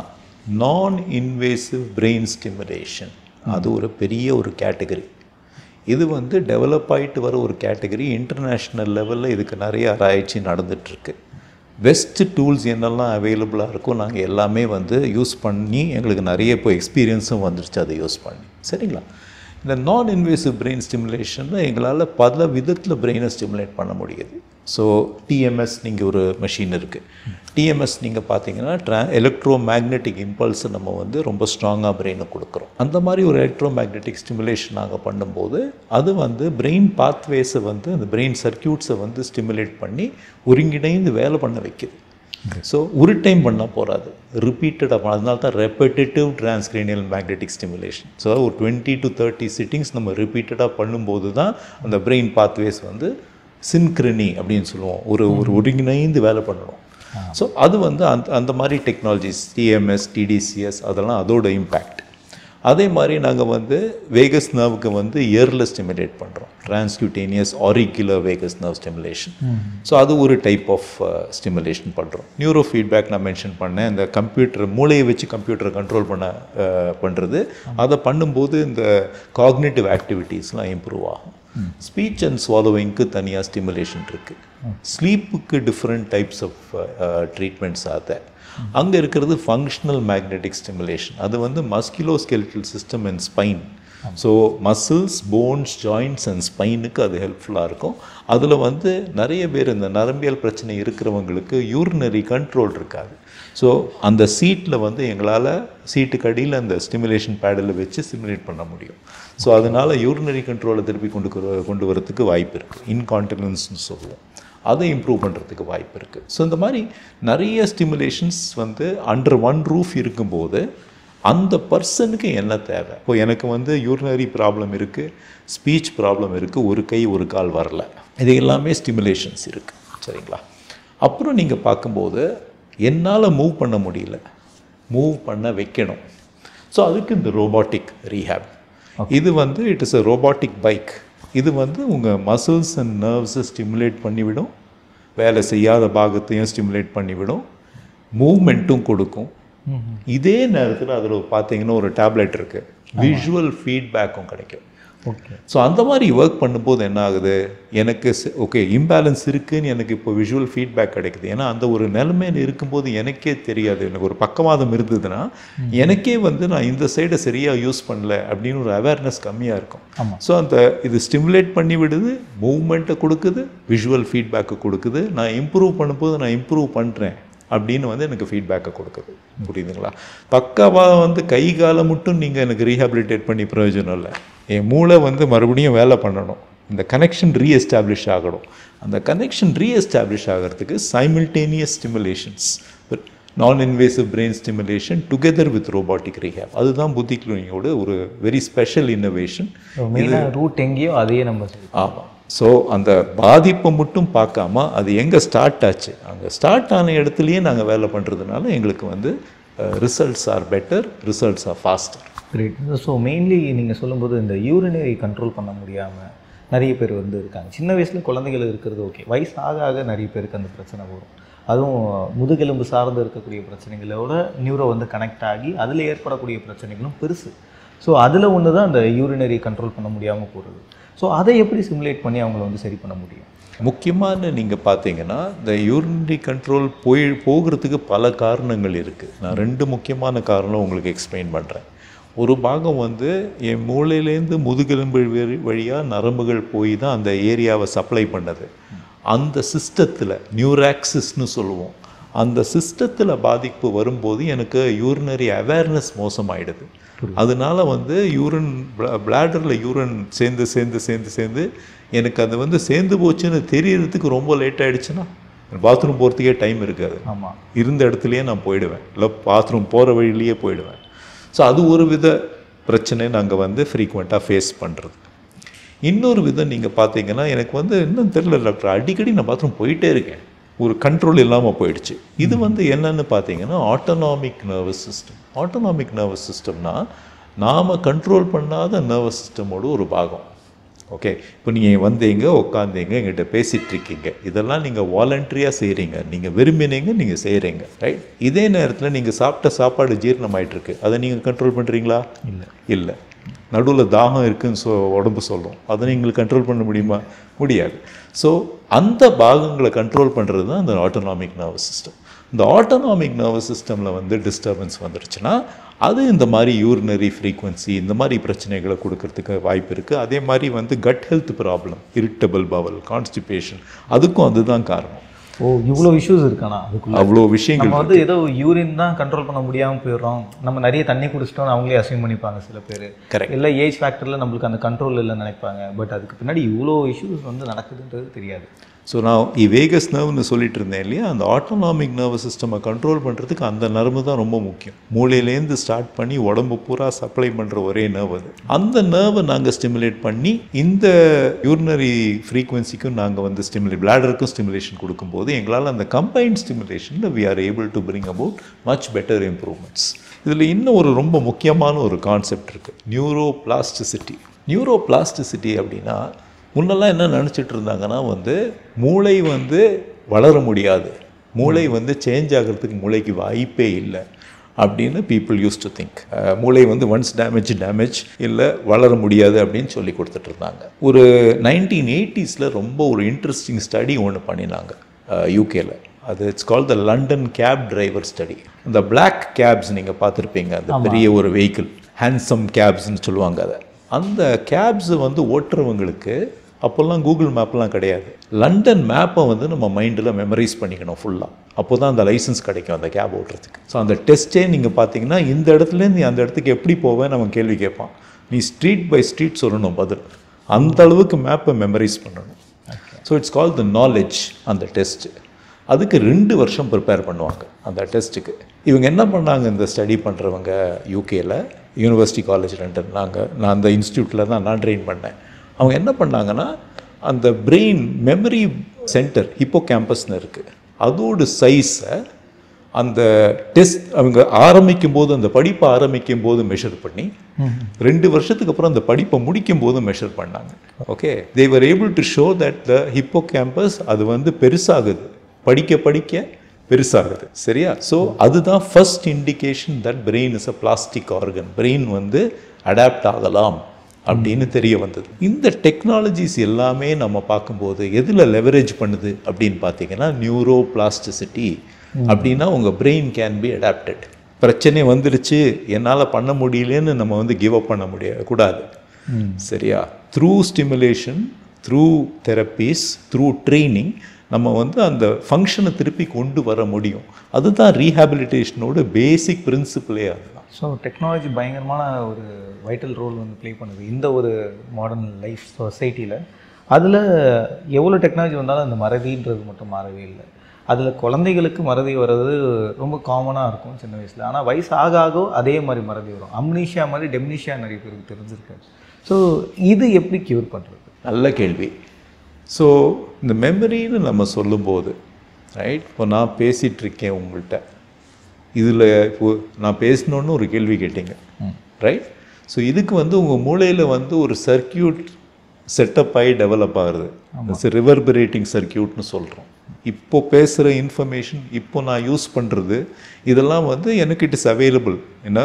நான் இன்வேசிவ் பிரெயின் ஸ்டிமுலேஷன், அது ஒரு பெரிய ஒரு கேட்டகரி. இது வந்து டெவலப் ஆகிட்டு வர ஒரு கேட்டகரி. இன்டர்நேஷ்னல் லெவலில் இதுக்கு நிறைய ஆராய்ச்சி நடந்துகிட்ருக்கு. பெஸ்ட்டு டூல்ஸ் என்னெல்லாம் அவைலபிளாக இருக்கோ நாங்கள் எல்லாமே வந்து யூஸ் பண்ணி எங்களுக்கு நிறைய இப்போ எக்ஸ்பீரியன்ஸும் வந்துடுச்சு அதை யூஸ் பண்ணி. சரிங்களா? இந்த நான் இன்வேசிவ் பிரெயின் ஸ்டிமுலேஷனில் எங்களால் பல விதத்தில் பிரெயினை ஸ்டிமுலேட் பண்ண முடியுது. ஸோ டிஎம்எஸ், நீங்கள் ஒரு மெஷின் இருக்குது. டிஎம்எஸ் நீங்கள் பார்த்தீங்கன்னா எலக்ட்ரோ மேக்னெட்டிக் இம்பல்ஸை நம்ம வந்து ரொம்ப ஸ்ட்ராங்காக பிரெயினுக்கு கொடுக்குறோம். அந்த மாதிரி ஒரு எலக்ட்ரோ மேக்னெட்டிக் ஸ்டிமுலேஷன் நாங்கள் பண்ணும்போது அது வந்து பிரெயின் பாத்வேஸை வந்து அந்த பிரெயின் சர்க்கியூட்ஸை வந்து ஸ்டிமுலேட் பண்ணி ஒருங்கிணைந்து வேலை பண்ண வைக்குது. ஸோ ஒரு டைம் பண்ணால் போகாது, ரிப்பீட்டடாக. அதனால தான் ரெப்படேட்டிவ் டிரான்ஸ்கிரேனியல் மேக்னெட்டிக் ஸ்டிமுலேஷன். ஸோ ஒரு 20 to 30 சிட்டிங்ஸ் நம்ம ரிப்பீட்டடாக பண்ணும்போது தான் அந்த பிரெயின் பாத்வேஸ் வந்து சின்க்ரனி அப்படின்னு சொல்லுவோம், ஒரு ஒருங்கிணைந்து வேலை பண்ணணும். ஸோ அது வந்து அந்த மாதிரி டெக்னாலஜிஸ் டிஎம்எஸ், TDCS அதெல்லாம் அதோட இம்பேக்ட். அதே மாதிரி நாங்கள் வந்து வேகஸ் நர்வுக்கு வந்து இயரில் ஸ்டிமுலேட் பண்ணுறோம், transcutaneous auricular vagus nerve stimulation. So அது ஒரு டைப் ஆஃப் ஸ்டிமுலேஷன் பண்ணுறோம். நியூரோ ஃபீட்பேக் நான் மென்ஷன் பண்ணேன், இந்த கம்ப்யூட்டர் மூளையை வச்சு கம்ப்யூட்டரை கண்ட்ரோல் பண்ணுறது. அதை பண்ணும்போது இந்த காக்னிட்டிவ் ஆக்டிவிட்டீஸ்லாம் இம்ப்ரூவ் ஆகும். ஸ்பீச் அண்ட் ஸ்வாலோவிங்க்கு தனியாக ஸ்டிமுலேஷன் இருக்குது. ஸ்லீப்புக்கு டிஃப்ரெண்ட் டைப்ஸ் ஆஃப் ட்ரீட்மெண்ட்ஸ் ஆகுது. அங்கே இருக்கிறது ஃபங்க்ஷனல் மேக்னெட்டிக் ஸ்டிமுலேஷன். அது வந்து musculoskeletal system and spine. So muscles, bones, joints and ஸ்பைனுக்கு அது ஹெல்ப்ஃபுல்லாக இருக்கும். அதில் வந்து நிறைய பேர் இந்த நரம்பியல் பிரச்சனை இருக்கிறவங்களுக்கு யூரினரி கண்ட்ரோல் இருக்காது. ஸோ அந்த சீட்டில் வந்து எங்களால் சீட்டுக்கு அடியில் அந்த ஸ்டிமுலேஷன் பேடில் வச்சு ஸ்டிமுலேட் பண்ண முடியும். ஸோ அதனால் யூரினரி கண்ட்ரோலை திருப்பி கொண்டு வரத்துக்கு வாய்ப்பு இருக்குது. இன்கான்டினன்ஸ்னு சொல்லுவோம், அதை இம்ப்ரூவ் பண்ணுறதுக்கு வாய்ப்பு இருக்குது. ஸோ இந்த மாதிரி நிறைய ஸ்டிமுலேஷன்ஸ் வந்து அண்டர் ஒன் ரூஃப் இருக்கும்போது அந்த பர்சனுக்கு என்ன தேவை. இப்போ எனக்கு வந்து யூரினரி ப்ராப்ளம் இருக்குது, ஸ்பீச் ப்ராப்ளம் இருக்குது, ஒரு கை ஒரு கால் வரல, இது எல்லாமே ஸ்டிமுலேஷன்ஸ் இருக்குது. சரிங்களா? அப்புறம் நீங்கள் பார்க்கும்போது என்னால் மூவ் பண்ண முடியல, மூவ் பண்ண வைக்கணும். ஸோ அதுக்கு இந்த ரோபாட்டிக் ரீஹேப், இது வந்து it is a robotic bike. இது வந்து உங்கள் மசில்ஸ் அண்ட் நர்வ்ஸை ஸ்டிமுலேட் பண்ணிவிடும், வேலை செய்யாத பாகத்தையும் ஸ்டிமுலேட் பண்ணிவிடும், மூவ்மெண்ட்டும் கொடுக்கும். இதே நேரத்தில் அதில் பார்த்தீங்கன்னா ஒரு டேப்லெட் இருக்குது, விஷுவல் ஃபீட்பேக்கும் கிடைக்கும். ஓகே. ஸோ அந்த மாதிரி ஒர்க் பண்ணும்போது என்ன ஆகுது, எனக்கு ஓகே இம்பேலன்ஸ் இருக்குதுன்னு எனக்கு இப்போ விஷுவல் ஃபீட்பேக் கிடைக்குது. ஏன்னா அந்த ஒரு நிலைமையில் இருக்கும்போது எனக்கே தெரியாது. எனக்கு ஒரு பக்கவாதம் இருந்ததுன்னா எனக்கே வந்து நான் இந்த சைடை சரியாக யூஸ் பண்ணல அப்படின்னு ஒரு அவேர்னஸ் கம்மியாக இருக்கும். ஸோ அந்த இது ஸ்டிமுலேட் பண்ணி விடுது, மூவ்மெண்ட்டை கொடுக்குது, விஷுவல் ஃபீட்பேக்கை கொடுக்குது. நான் இம்ப்ரூவ் பண்ணும்போது நான் இம்ப்ரூவ் பண்ணுறேன் அப்படின்னு வந்து எனக்கு ஃபீட்பேக்கை கொடுக்குது. புரியுதுங்களா? பக்காவாக வந்து கை காலை மட்டும் நீங்கள் எனக்கு ரீஹாபிலிட்டேட் பண்ணி பிரயோஜனம் இல்லை. என் மூளை வந்து மறுபடியும் வேலை பண்ணணும், இந்த கனெக்ஷன் ரீஎஸ்டாப்ளிஷ் ஆகணும். அந்த கனெக்ஷன் ரீஎஸ்டாப்ளிஷ் ஆகிறதுக்கு சைமில்டேனியஸ் ஸ்டிமுலேஷன்ஸ், நான் invasive brain stimulation together with robotic rehab, அதுதான் புத்தி கிளினிக்கோட ஒரு வெரி ஸ்பெஷல் இன்னோவேஷன். ரூட் எங்கேயோ அதையே நம்ம ஆமாம். ஸோ அந்த பாதிப்பை மட்டும் பார்க்காம அது எங்கே ஸ்டார்ட் ஆச்சு, அங்கே ஸ்டார்ட் ஆன இடத்துலையே நாங்கள் வேலை பண்ணுறதுனால எங்களுக்கு வந்து results are better, results are faster. Great. So mainly நீங்கள் சொல்லும்போது இந்த யூரினரி கண்ட்ரோல் பண்ண முடியாமல் நிறைய பேர் வந்து இருக்காங்க. சின்ன வயசில் குழந்தைகள் இருக்கிறது ஓகே, வயசு ஆக ஆக நிறைய பேருக்கு அந்த பிரச்சனை வரும். அதுவும் முதுகெலும்பு சார்ந்து இருக்கக்கூடிய பிரச்சனைகளோட நியூரோ வந்து கனெக்ட் ஆகி அதில் ஏற்படக்கூடிய பிரச்சனைகளும் பெருசு. ஸோ அதில் ஒன்று தான் அந்த யூரினரி கண்ட்ரோல் பண்ண முடியாமல் போகிறது. ஸோ அதை எப்படி சிமுலேட் பண்ணி அவங்கள வந்து சரி பண்ண முடியும்? முக்கியமான நீங்கள் பார்த்தீங்கன்னா இந்த யூரினரி கண்ட்ரோல் போகிறதுக்கு பல காரணங்கள் இருக்குது. நான் 2 முக்கியமான காரணம் உங்களுக்கு எக்ஸ்பிளைன் பண்ணுறேன். ஒரு பாகம் வந்து என் மூளையிலேருந்து முதுகெலும்பு வழியாக நரம்புகள் போய் தான் அந்த ஏரியாவை சப்ளை பண்ணது. அந்த சிஸ்டத்தில் நியூராக்சிஸ்னு சொல்லுவோம், அந்த சிஸ்டத்தில் பாதிப்பு வரும்போது எனக்கு யூரினரி அவேர்னஸ் மோசமாயிடுது. அதனால வந்து பிளாடரில் யூரின் சேர்ந்து எனக்கு அது வந்து சேர்ந்து போச்சுன்னு தெரியறதுக்கு ரொம்ப லேட் ஆகிடுச்சுன்னா பாத்ரூம் போகிறதுக்கே டைம் இருக்காது. ஆமாம், இருந்த இடத்துலையே நான் போயிடுவேன், இல்லை பாத்ரூம் போகிற வழியிலேயே போயிடுவேன். ஸோ அது ஒரு வித பிரச்சனை நாங்கள் வந்து ஃப்ரீக்வெண்ட்டாக ஃபேஸ் பண்ணுறது. இன்னொரு விதம் நீங்கள் பார்த்தீங்கன்னா எனக்கு வந்து இன்னும் தெரியல டாக்டர், அடிக்கடி நான் பாத்ரூம் போயிட்டே இருக்கேன், ஒரு கண்ட்ரோல் இல்லாமல் போயிடுச்சு. இது வந்து என்னன்னு பார்த்தீங்கன்னா autonomic nervous system. Autonomic nervous சிஸ்டம்னா நாம் கண்ட்ரோல் பண்ணாத நர்வஸ் சிஸ்டமோட ஒரு பாகம். ஓகே, இப்போ நீங்கள் வந்தீங்க, உட்காந்தீங்க, எங்கிட்ட பேசிகிட்டு இருக்கீங்க, இதெல்லாம் நீங்கள் வாலண்டரியாக செய்கிறீங்க, நீங்கள் விரும்பினீங்க, நீங்கள் செய்கிறீங்க, ரைட்? இதே நேரத்தில் நீங்கள் சாப்பிட்ட சாப்பாடு ஜீரணமாயிட்டிருக்கு, அதை நீங்கள் கண்ட்ரோல் பண்ணுறீங்களா? இல்லை. நடுவில் தாகம் இருக்குன்னு உடம்பு சொல்லும், அதை நீங்கள் கண்ட்ரோல் பண்ண முடியுமா? முடியாது. ஸோ அந்த பாகங்களை கண்ட்ரோல் பண்ணுறது தான் அந்த ஆட்டோனாமிக் நர்வஸ் சிஸ்டம். இந்த ஆட்டோனாமிக் நர்வஸ் சிஸ்டமில் வந்து டிஸ்டர்பன்ஸ் வந்துருச்சுன்னா அது இந்த மாதிரி யூரினரி ஃப்ரீக்வன்சி இந்த மாதிரி பிரச்சனைகளை கொடுக்கறதுக்கு வாய்ப்பு இருக்குது. அதே மாதிரி வந்து cut health problem, irritable Powell, constipation, அதுக்கும் அதுதான் காரணம். ஓ, இவ்வளோ இஷ்யூஸ் இருக்கானா? அதுக்குள்ள அவ்வளோ விஷயங்கள். நம்ம வந்து ஏதோ யூரின் தான் கண்ட்ரோல் பண்ண முடியாமல் போயிடுறோம், நம்ம நிறைய தண்ணி குடிச்சிட்டோம்னு அவங்களே அசைன் பண்ணிப்பாங்க சில பேர். கரெக்ட். இல்லை ஏஜ் ஃபேக்டரில் நம்மளுக்கு அந்த கண்ட்ரோல் இல்லைன்னு நினைப்பாங்க. பட் அதுக்கு பின்னாடி இவ்வளோ இஷ்யூஸ் வந்து நடக்குதுன்றது தெரியாது. ஸோ நான் வேகஸ் நர்வ்னு சொல்லிட்டு இருந்தேன் இல்லையா, அந்த ஆட்டோனாமிக் நர்வஸ் சிஸ்டமை கண்ட்ரோல் பண்ணுறதுக்கு அந்த நர்வு தான் ரொம்ப முக்கியம். மூளையிலேருந்து ஸ்டார்ட் பண்ணி உடம்பு பூரா சப்ளை பண்ணுற ஒரே நர்வ் அது. அந்த நர்வை நாங்கள் ஸ்டிமுலேட் பண்ணி இந்த யூரினரி ஃப்ரீக்வன்சிக்கும் நாங்கள் வந்து பிளாடருக்கும் ஸ்டிமுலேஷன் கொடுக்கும்போது எங்களால் அந்த கம்பைன்ட் ஸ்டிமுலேஷனில் we are able to bring about much better improvements. இதில் இன்னும் ஒரு ரொம்ப முக்கியமான ஒரு கான்செப்ட் இருக்குது, நியூரோபிளாஸ்டிசிட்டி. நியூரோபிளாஸ்டிசிட்டி அப்படின்னா முன்னெல்லாம் என்ன நினச்சிட்டு இருந்தாங்கன்னா வந்து மூளை வந்து வளர முடியாது, மூளை வந்து சேஞ்ச் ஆகிறதுக்கு மூளைக்கு வாய்ப்பே இல்லை அப்படின்னு பீப்புள் யூஸ் டு திங்க். மூளை வந்து ஒன்ஸ் டேமேஜ் இல்லை, வளர முடியாது அப்படின்னு சொல்லி கொடுத்துட்டு இருந்தாங்க. ஒரு 1980s ரொம்ப ஒரு இன்ட்ரெஸ்டிங் ஸ்டடி ஒன்று பண்ணினாங்க யூகேல. அது it's called the London cab driver study. இந்த பிளாக் கேப்ஸ் நீங்கள் பார்த்துருப்பீங்க, அந்த பெரிய ஒரு வெஹிக்கிள், ஹேண்ட்ஸம் கேப்ஸ்ன்னு சொல்லுவாங்க. அதை அந்த கேப்ஸை வந்து ஓட்டுறவங்களுக்கு அப்போல்லாம் கூகுள் மேப்லாம் கிடையாது. லண்டன் மேப்பை வந்து நம்ம மைண்டில் மெமரைஸ் பண்ணிக்கணும் ஃபுல்லாக, அப்போ தான் அந்த லைசன்ஸ் கிடைக்கும் அந்த கேப் ஓட்டுறதுக்கு. ஸோ அந்த டெஸ்ட்டே நீங்கள் பார்த்தீங்கன்னா இந்த இடத்துலேருந்து நீ அந்த இடத்துக்கு எப்படி போவேன் நம்ம கேள்வி கேட்பான், நீ ஸ்ட்ரீட் பை ஸ்ட்ரீட் சொல்லணும் பதில், அந்த அளவுக்கு மேப்பை மெமரைஸ் பண்ணணும். So it's call the knowledge அந்த டெஸ்ட்டு. அதுக்கு 2 வருஷம் ப்ரிப்பேர் பண்ணுவாங்க அந்த டெஸ்ட்டுக்கு. இவங்க என்ன பண்ணாங்க, இந்த ஸ்டடி பண்ணுறவங்க யூகேல யூனிவர்சிட்டி காலேஜ் லண்டன், நான் அந்த இன்ஸ்டியூட்டில் தான் நான் ட்ரெயின் பண்ணேன். அவங்க என்ன பண்ணாங்கன்னா அந்த பிரெயின் மெமரி சென்டர் ஹிப்போ கேம்பஸ்னு இருக்குது, அதோட சைஸை அந்த டெஸ்ட் அவங்க ஆரம்பிக்கும் போது, அந்த படிப்பை ஆரம்பிக்கும் போது மெஷர் பண்ணி 2 வருஷத்துக்கு அப்புறம் அந்த படிப்பை முடிக்கும் போது மெஷர் பண்ணாங்க. Okay, they were able to show that the hippo campus அது வந்து பெருசாகுது, படிக்க படிக்க பெருசாகுது. சரியா? ஸோ அதுதான் first indication that brain is a plastic organ. Brain வந்து அடாப்ட் ஆகலாம் அப்படின்னு தெரிய வந்தது. இந்த டெக்னாலஜிஸ் எல்லாமே நம்ம பார்க்கும்போது எதில் லெவரேஜ் பண்ணுது அப்படின்னு பார்த்தீங்கன்னா நியூரோ பிளாஸ்டிசிட்டி. அப்படின்னா உங்கள் பிரெயின் கேன் பி அடாப்டட். பிரச்சனை வந்துருச்சு என்னால் பண்ண முடியலன்னு நம்ம வந்து கிவ் அப் பண்ண கூடாது. சரியா? Through stimulation, through therapies, through training நம்ம வந்து அந்த ஃபங்க்ஷனை திருப்பி கொண்டு வர முடியும். அதுதான் ரீஹாபிலிட்டேஷனோட பேசிக் பிரின்சிபிளே. அதுதான். ஸோ டெக்னாலஜி பயங்கரமான ஒரு வைட்டல் ரோல் வந்து ப்ளே பண்ணுது இந்த ஒரு மாடர்ன் லைஃப் சொசைட்டியில். அதில் எவ்வளோ டெக்னாலஜி வந்தாலும் அந்த மறதின்றது மட்டும் மாறவே இல்லை. அதில் குழந்தைகளுக்கு மறதி வர்றது ரொம்ப காமனாக இருக்கும் சின்ன வயசில். ஆனால் வயசு ஆக ஆக அதே மாதிரி மறதி வரும். அம்னீஷியா மாதிரி டெம்னீஷியா நிறைய பேருக்கு தெரிஞ்சிருக்காது. ஸோ இது எப்படி க்யூர் பண்ணுறது? நல்ல கேள்வி. ஸோ இந்த மெமரின்னு நம்ம சொல்லும்போது ரைட், இப்போ நான் பேசிகிட்ருக்கேன் உங்கள்கிட்ட, இதில் இப்போது நான் பேசணுன்னு ஒரு கேள்வி கேட்டீங்க ரைட். ஸோ இதுக்கு வந்து உங்கள் மூளையில் வந்து ஒரு சர்க்கியூட் செட்டப் ஆகி டெவலப் ஆகுது. ரிவர்பரேட்டிங் சர்க்கியூட்னு சொல்கிறோம். இப்போ பேசுகிற இன்ஃபர்மேஷன் இப்போ நான் யூஸ் பண்ணுறது இதெல்லாம் வந்து எனக்கு இட் இஸ் அவைலபிள் என்ன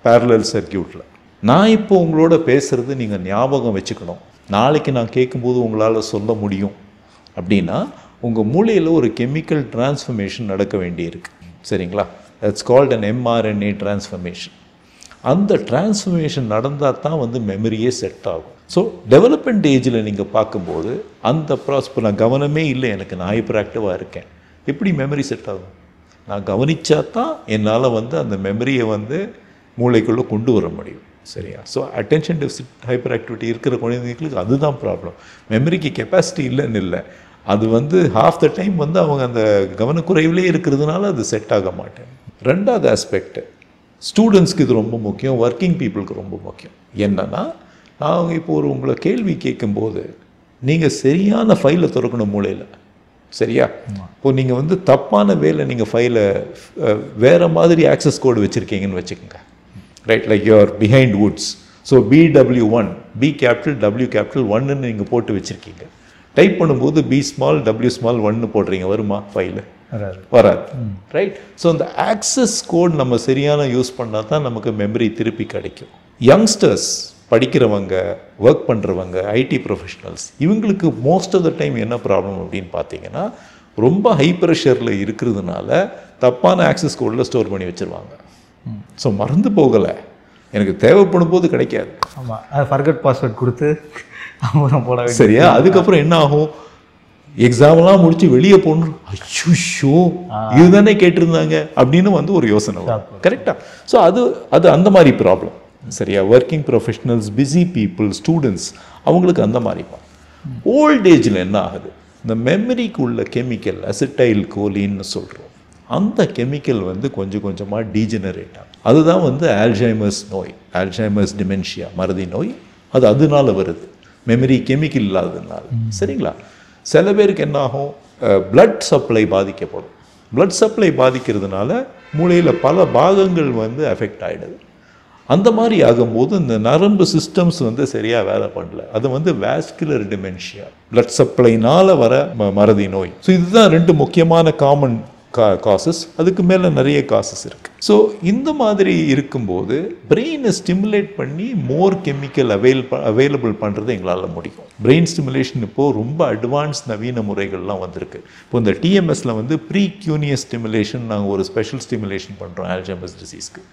பேரலல் சர்க்கியூட்டில். நான் இப்போ உங்களோட பேசுகிறது நீங்கள் ஞாபகம் வச்சுக்கணும். நாளைக்கு நான் கேட்கும்போது உங்களால் சொல்ல முடியும் அப்படின்னா உங்கள் மூளையில் ஒரு கெமிக்கல் டிரான்ஸ்ஃபர்மேஷன் நடக்க வேண்டியிருக்கு. சரிங்களா? That's called an mRNA transformation. அந்த டிரான்ஸ்ஃபர்மேஷன் நடந்தால் தான் வந்து மெமரியே செட் ஆகும். ஸோ டெவலப்மெண்ட் ஏஜில் நீங்கள் பார்க்கும்போது அந்த ப்ராசஸ் நான் கவனமே இல்லை, எனக்கு நான் ஹைப்பர் ஆக்டிவாக இருக்கேன், எப்படி மெமரி செட் ஆகும்? நான் கவனித்தா தான் என்னால் வந்து அந்த மெமரியை வந்து மூளைக்குள்ளே கொண்டு வர முடியும். சரியா? So attention deficit hyper activity இருக்கிற குழந்தைங்களுக்கு அதுதான் ப்ராப்ளம். மெமரிக்கு கெப்பாசிட்டி இல்லைன்னு இல்லை, அது வந்து ஹாஃப் த டைம் வந்து அவங்க அந்த கவனக்குறைவிலே இருக்கிறதுனால அது செட் ஆக மாட்டேன். ரெண்டாவது ஆஸ்பெக்ட், ஸ்டூடெண்ட்ஸ்க்கு இது ரொம்ப முக்கியம், ஒர்க்கிங் பீப்புளுக்கு ரொம்ப முக்கியம். என்னென்னா நான் இப்போ உங்களை கேள்வி கேட்கும்போது நீங்கள் சரியான ஃபைலை திறக்கணும் மூளையில். சரியா? இப்போது நீங்கள் வந்து தப்பான வேலை நீங்கள் ஃபைலை வேறு மாதிரி ஆக்சஸ் கோடு வச்சுருக்கீங்கன்னு வச்சுக்கோங்க right, like your Behindwoods. So BW1 B capital W capital 1ன்னு நீங்கள் போட்டு வச்சுருக்கீங்க. டைப் பண்ணும்போது B ஸ்மால் W ஸ்மால் 1 போடுறீங்க, வருமா ஃபைலு? வராது ரைட். ஸோ அந்த ஆக்சஸ் கோட் நம்ம சரியான யூஸ் பண்ணால் தான் நமக்கு மெமரி திருப்பி கிடைக்கும். யங்ஸ்டர்ஸ் படிக்கிறவங்க, ஒர்க் பண்ணுறவங்க, ஐடி ப்ரொஃபஷனல்ஸ், இவங்களுக்கு மோஸ்ட் ஆஃப் த டைம் என்ன ப்ராப்ளம் அப்படின்னு பார்த்தீங்கன்னா ரொம்ப ஹை ப்ரெஷரில் இருக்கிறதுனால தப்பான ஆக்சஸ் கோடில் ஸ்டோர் பண்ணி வச்சுருவாங்க. ஸோ மறந்து போகலை, எனக்கு தேவைப்படும் போது கிடைக்காது. ஆமாம், அது ஃபர்கட் பாஸ்வேர்ட் கொடுத்து அப்புறம் போட. சரியா? அதுக்கப்புறம் என்ன ஆகும்? எக்ஸாம்லாம் முடிச்சு வெளியே போகணும், ஐயோ இதுதானே கேட்டிருந்தாங்க அப்படின்னு வந்து ஒரு யோசனை வரும். கரெக்டாக? ஸோ அது அந்த மாதிரி ப்ராப்ளம். சரியா? Working professionals, busy people, students, அவங்களுக்கு அந்த மாதிரி. ஓல்ட் ஏஜில் என்ன ஆகுது? இந்த மெமரிக்கு உள்ள கெமிக்கல் அசிட்டைல் கோலின்னு சொல்கிறோம், அந்த கெமிக்கல் வந்து கொஞ்சம் கொஞ்சமாக டீஜெனரேட் ஆகும். அதுதான் வந்து ஆல்சைமர்ஸ் நோய், ஆல்சைமர்ஸ் டிமென்ஷியா, மறதி நோய். அது அதனால வருது, மெமரி கெமிக்கல் இல்லாததுனால. சரிங்களா? சில பேருக்கு என்ன ஆகும்? பிளட் சப்ளை பாதிக்கப்படும். பிளட் சப்ளை பாதிக்கிறதுனால மூளையில் பல பாகங்கள் வந்து அஃபெக்ட் ஆகிடுது. அந்த மாதிரி ஆகும்போது இந்த நரம்பு சிஸ்டம்ஸ் வந்து சரியாக வேலை பண்ணல. அது வந்து வாஸ்குலர் டிமென்ஷியா, பிளட் சப்ளைனால் வர மறதி நோய். ஸோ இதுதான் ரெண்டு முக்கியமான காமன் காசஸ். அதுக்கு மேலே நிறைய காசஸ் இருக்குது. ஸோ இந்த மாதிரி இருக்கும்போது பிரெயினை ஸ்டிமுலேட் பண்ணி மோர் கெமிக்கல் அவைலபிள் பண்ணுறது எங்களால் முடியும். பிரெயின் ஸ்டிமுலேஷன் இப்போது ரொம்ப அட்வான்ஸ் நவீன முறைகள்லாம் வந்திருக்கு. இப்போ இந்த டிஎம்எஸில் வந்து ப்ரீ கியூனியஸ் ஸ்டிமுலேஷன் நாங்கள் ஒரு ஸ்பெஷல் ஸ்டிமுலேஷன் பண்ணுறோம் ஆல்சைமர்ஸ் டிசீஸ்க்கு.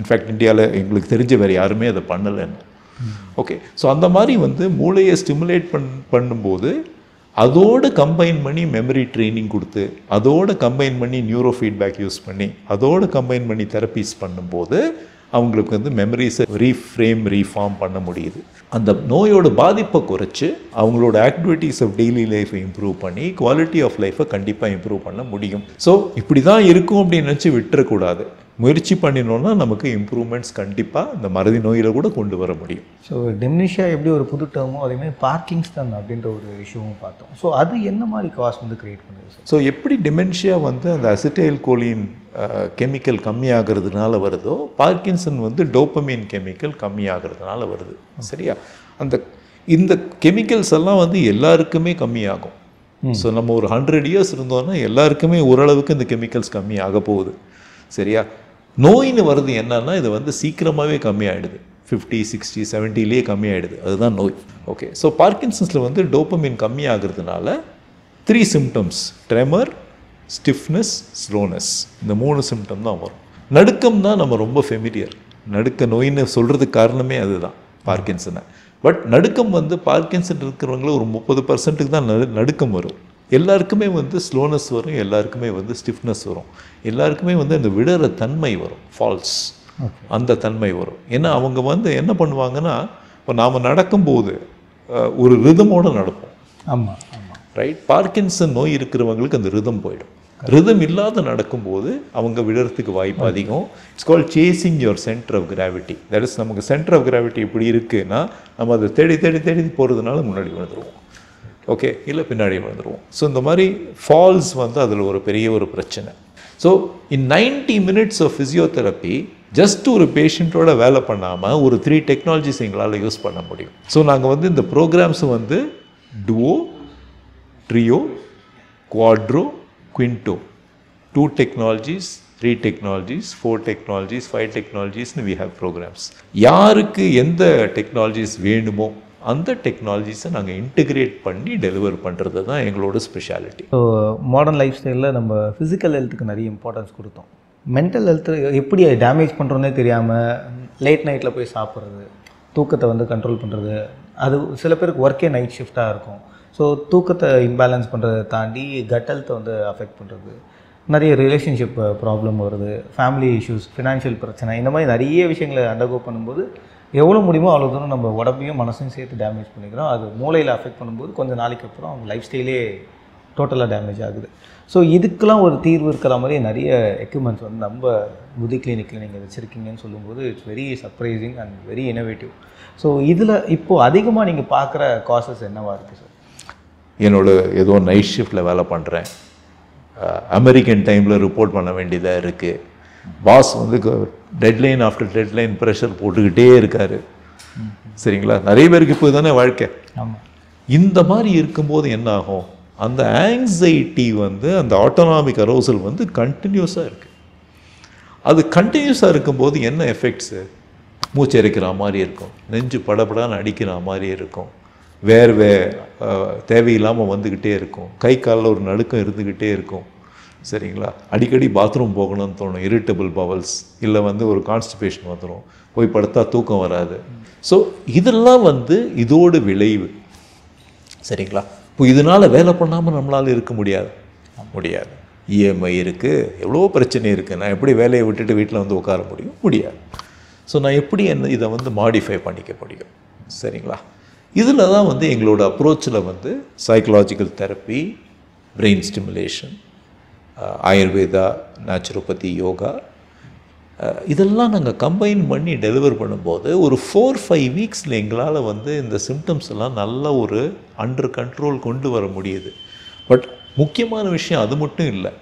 இன்ஃபேக்ட் இந்தியாவில் எங்களுக்கு தெரிஞ்ச வேறு யாருமே அதை பண்ணலைன்னு. ஓகே, ஸோ அந்த மாதிரி வந்து மூளையை ஸ்டிமுலேட் பண்ணும்போது அதோடு கம்பைன் பண்ணி மெமரி ட்ரைனிங் கொடுத்து, அதோடு கம்பைன் பண்ணி நியூரோ ஃபீட்பேக் யூஸ் பண்ணி, அதோடு கம்பைன் பண்ணி தெரப்பீஸ் பண்ணும்போது அவங்களுக்கு வந்து மெமரிஸை ரீஃபார்ம் பண்ண முடியுது. அந்த நோயோட பாதிப்பை குறைச்சி அவங்களோட ஆக்டிவிட்டீஸ் ஆஃப் டெய்லி லைஃப்பை இம்ப்ரூவ் பண்ணி குவாலிட்டி ஆஃப் லைஃப்பை கண்டிப்பாக இம்ப்ரூவ் பண்ண முடியும். ஸோ இப்படி தான் இருக்கும் அப்படின்னு நினச்சி விட்டுறக்கூடாது. முயற்சி பண்ணினோன்னா நமக்கு இம்ப்ரூவ்மெண்ட்ஸ் கண்டிப்பாக இந்த மறதி நோயில் கூட கொண்டு வர முடியும். ஸோ டெம்னிஷியா எப்படி ஒரு புது டேர்மோ அதேமாதிரி பார்க்கின்சன் அப்படின்ற ஒரு இஷ்யூவும் பார்த்தோம். ஸோ அது என்ன மாதிரி காஸ் வந்து கிரியேட் பண்ணுது சார்? ஸோ எப்படி டிமென்ஷியா வந்து அந்த அசிட்டைல் கோலின் கெமிக்கல் கம்மியாகிறதுனால வருதோ, பார்க்கின்சன் வந்து டோப்பமின் கெமிக்கல் கம்மியாகிறதுனால வருது. சரியா? இந்த கெமிக்கல்ஸ் எல்லாம் வந்து எல்லாருக்குமே கம்மியாகும். ஸோ நம்ம ஒரு 100 இயர்ஸ் இருந்தோன்னா எல்லாருக்குமே ஓரளவுக்கு இந்த கெமிக்கல்ஸ் கம்மியாக போகுது. சரியா? நோயின்னு வருது என்னன்னா இது வந்து சீக்கிரமாகவே கம்மியாகிடுது. 50, 60, 70லேயே கம்மியாயிடுது. அதுதான் நோய். ஓகே, ஸோ பார்க்கின்சன்ஸில் வந்து டோப்பமின் கம்மியாகிறதுனால 3 சிம்டம்ஸ்: ட்ரெமர், ஸ்டிஃப்னஸ், ஸ்லோனஸ். இந்த 3 சிம்டம் தான் வரும். நடுக்கம் தான் நம்ம ரொம்ப ஃபெமிலியர். நடுக்க நோயின்னு சொல்கிறதுக்கு காரணமே அதுதான், பார்க்கின்சனை. பட் நடுக்கம் வந்து பார்க்கின்சன் இருக்கிறவங்கள ஒரு 30% தான் நடுக்கம் வரும். எல்லாருக்குமே வந்து ஸ்லோனஸ் வரும், எல்லாருக்குமே வந்து ஸ்டிஃப்னஸ் வரும், எல்லாருக்குமே வந்து அந்த விடுற தன்மை வரும், ஃபால்ஸ், அந்த தன்மை வரும். ஏன்னா அவங்க வந்து என்ன பண்ணுவாங்கன்னா, இப்போ நாம் நடக்கும்போது ஒரு ரிதமோடு நடப்போம். ஆமாம் ஆமாம், ரைட். பார்க்கின்சன் நோய் இருக்கிறவங்களுக்கு அந்த ரிதம் போயிடும். ரிதம் இல்லாத நடக்கும்போது அவங்க விடுறதுக்கு வாய்ப்பு அதிகம். It's call chasing your centre of gravity. That is, நமக்கு சென்டர் ஆஃப் கிராவிட்டி இப்படி இருக்குன்னா நம்ம அதை தேடி தேடி தேடி போகிறதுனால முன்னாடி விழுந்துருவோம், ஓகே, இல்லை பின்னாடி விழுந்துருவோம். ஸோ இந்த மாதிரி ஃபால்ஸ் வந்து அதில் ஒரு பெரிய ஒரு பிரச்சனை. So in 90 minutes of physiotherapy just ஒரு பேஷண்ட்டோட வேலை பண்ணாமல் ஒரு 3 டெக்னாலஜிஸ் எங்களால் யூஸ் பண்ண முடியும். ஸோ நாங்கள் வந்து இந்த ப்ரோக்ராம்ஸை வந்து டுவோ, ட்ரியோ, quattro, குவிண்டோ, 2 technologies, 3 technologies, 4 technologies, 5 technologies, we have programs. யாருக்கு எந்த டெக்னாலஜிஸ் வேணுமோ அந்த டெக்னாலஜிஸை நாங்கள் இன்டிகிரேட் பண்ணி டெலிவர் பண்ணுறது தான் எங்களோட ஸ்பெஷாலிட்டி. ஸோ மாடர்ன் லைஃப் ஸ்டைலில் நம்ம ஃபிசிக்கல் ஹெல்த்துக்கு நிறைய இம்பார்ட்டன்ஸ் கொடுத்தோம். மென்டல் ஹெல்த்து எப்படி டேமேஜ் பண்ணுறோன்னே தெரியாமல் லேட் நைட்டில் போய் சாப்பிட்றது, தூக்கத்தை வந்து கண்ட்ரோல் பண்ணுறது, அது சில பேருக்கு ஒர்க்கே நைட் ஷிஃப்டாக இருக்கும். ஸோ தூக்கத்தை இம்பேலன்ஸ் பண்ணுறதை தாண்டி கட் ஹெல்த்தை வந்து அஃபெக்ட் பண்ணுறது, நிறைய ரிலேஷன்ஷிப் ப்ராப்ளம் வருது, ஃபேமிலி இஷ்யூஸ், ஃபினான்ஷியல் பிரச்சனை, இந்த மாதிரி நிறைய விஷயங்களை அண்டர்கோ பண்ணும்போது எவ்வளோ முடியுமோ அவ்வளோ தூரம் நம்ம உடம்பையும் மனசையும் சேர்த்து டேமேஜ் பண்ணிக்கிறோம். அது மூளையில் அஃபெக்ட் பண்ணும்போது கொஞ்சம் நாளைக்கு அப்புறம் அவங்க லைஃப் ஸ்டைலே டோட்டலாக டேமேஜ் ஆகுது. ஸோ இதுக்கெல்லாம் ஒரு தீர்வு இருக்கிற மாதிரி நிறைய எக்யூப்மெண்ட்ஸ் வந்து நம்ம புதி கிளினிக்கில் நீங்கள் வச்சுருக்கீங்கன்னு சொல்லும்போது it's very surprising and very innovative. So இதில் இப்போது அதிகமாக நீங்கள் பார்க்குற காசஸ் என்னவாக இருக்குது சார்? என்னோட ஏதோ நைட் ஷிஃப்டில் வேலை பண்ணுறேன், அமெரிக்கன் டைமில் ரிப்போர்ட் பண்ண வேண்டியதாக இருக்குது, பாஸ் வந்து டெட்லைன் ஆஃப்டர் டெட்லைன் ப்ரெஷர் போட்டுக்கிட்டே இருக்கார், சரிங்களா? நிறைய பேருக்கு இப்போ தானே வாழ்க்கை. ஆமாம். இந்த மாதிரி இருக்கும்போது என்ன ஆகும், அந்த ஆங்ஸைட்டி வந்து அந்த ஆட்டோனாமிக் அரோசல் வந்து கண்டினியூஸாக இருக்குது. அது கண்டினியூஸாக இருக்கும்போது என்ன எஃபெக்ட்ஸு? மூச்சு இறைக்கிற மாதிரி இருக்கும், நெஞ்சு படப்படான்னு அடிக்கிற மாதிரி இருக்கும், வேர்வை தேவையில்லாமல் வந்துக்கிட்டே இருக்கும், கை காலில் ஒரு நடுக்கம் இருந்துக்கிட்டே இருக்கும், சரிங்களா? அடிக்கடி பாத்ரூம் போகணும்னு தோணும், இரிட்டபிள் பவல்ஸ், இல்லை வந்து ஒரு கான்ஸ்டிபேஷன் வந்துடும், போய் படுத்தா தூக்கம் வராது. ஸோ இதெல்லாம் வந்து இதோடு விளைவு, சரிங்களா? இப்போ இதனால் வேலை பண்ணாமல் நம்மளால் இருக்க முடியாது. இஎம்ஐ இருக்குது, எவ்வளோ பிரச்சனை இருக்குது, நான் எப்படி வேலையை விட்டுட்டு வீட்டில் வந்து உட்கார முடியும்? முடியாது. ஸோ நான் எப்படி இதை வந்து மாடிஃபை பண்ணிக்க முடியும், சரிங்களா? இதில் தான் வந்து எங்களோட அப்ரோச்சில் வந்து psychological therapy, brain stimulation, Ayurveda, naturopathy, yoga, இதெல்லாம் நாங்கள் கம்பைன் பண்ணி டெலிவர் பண்ணும்போது ஒரு 4-5 வீக்ஸில் எங்களால் வந்து இந்த சிம்டம்ஸ் எல்லாம் நல்ல ஒரு அண்டர் கண்ட்ரோல் கொண்டு வர முடியுது. பட் முக்கியமான விஷயம் அது மட்டும் இல்லை,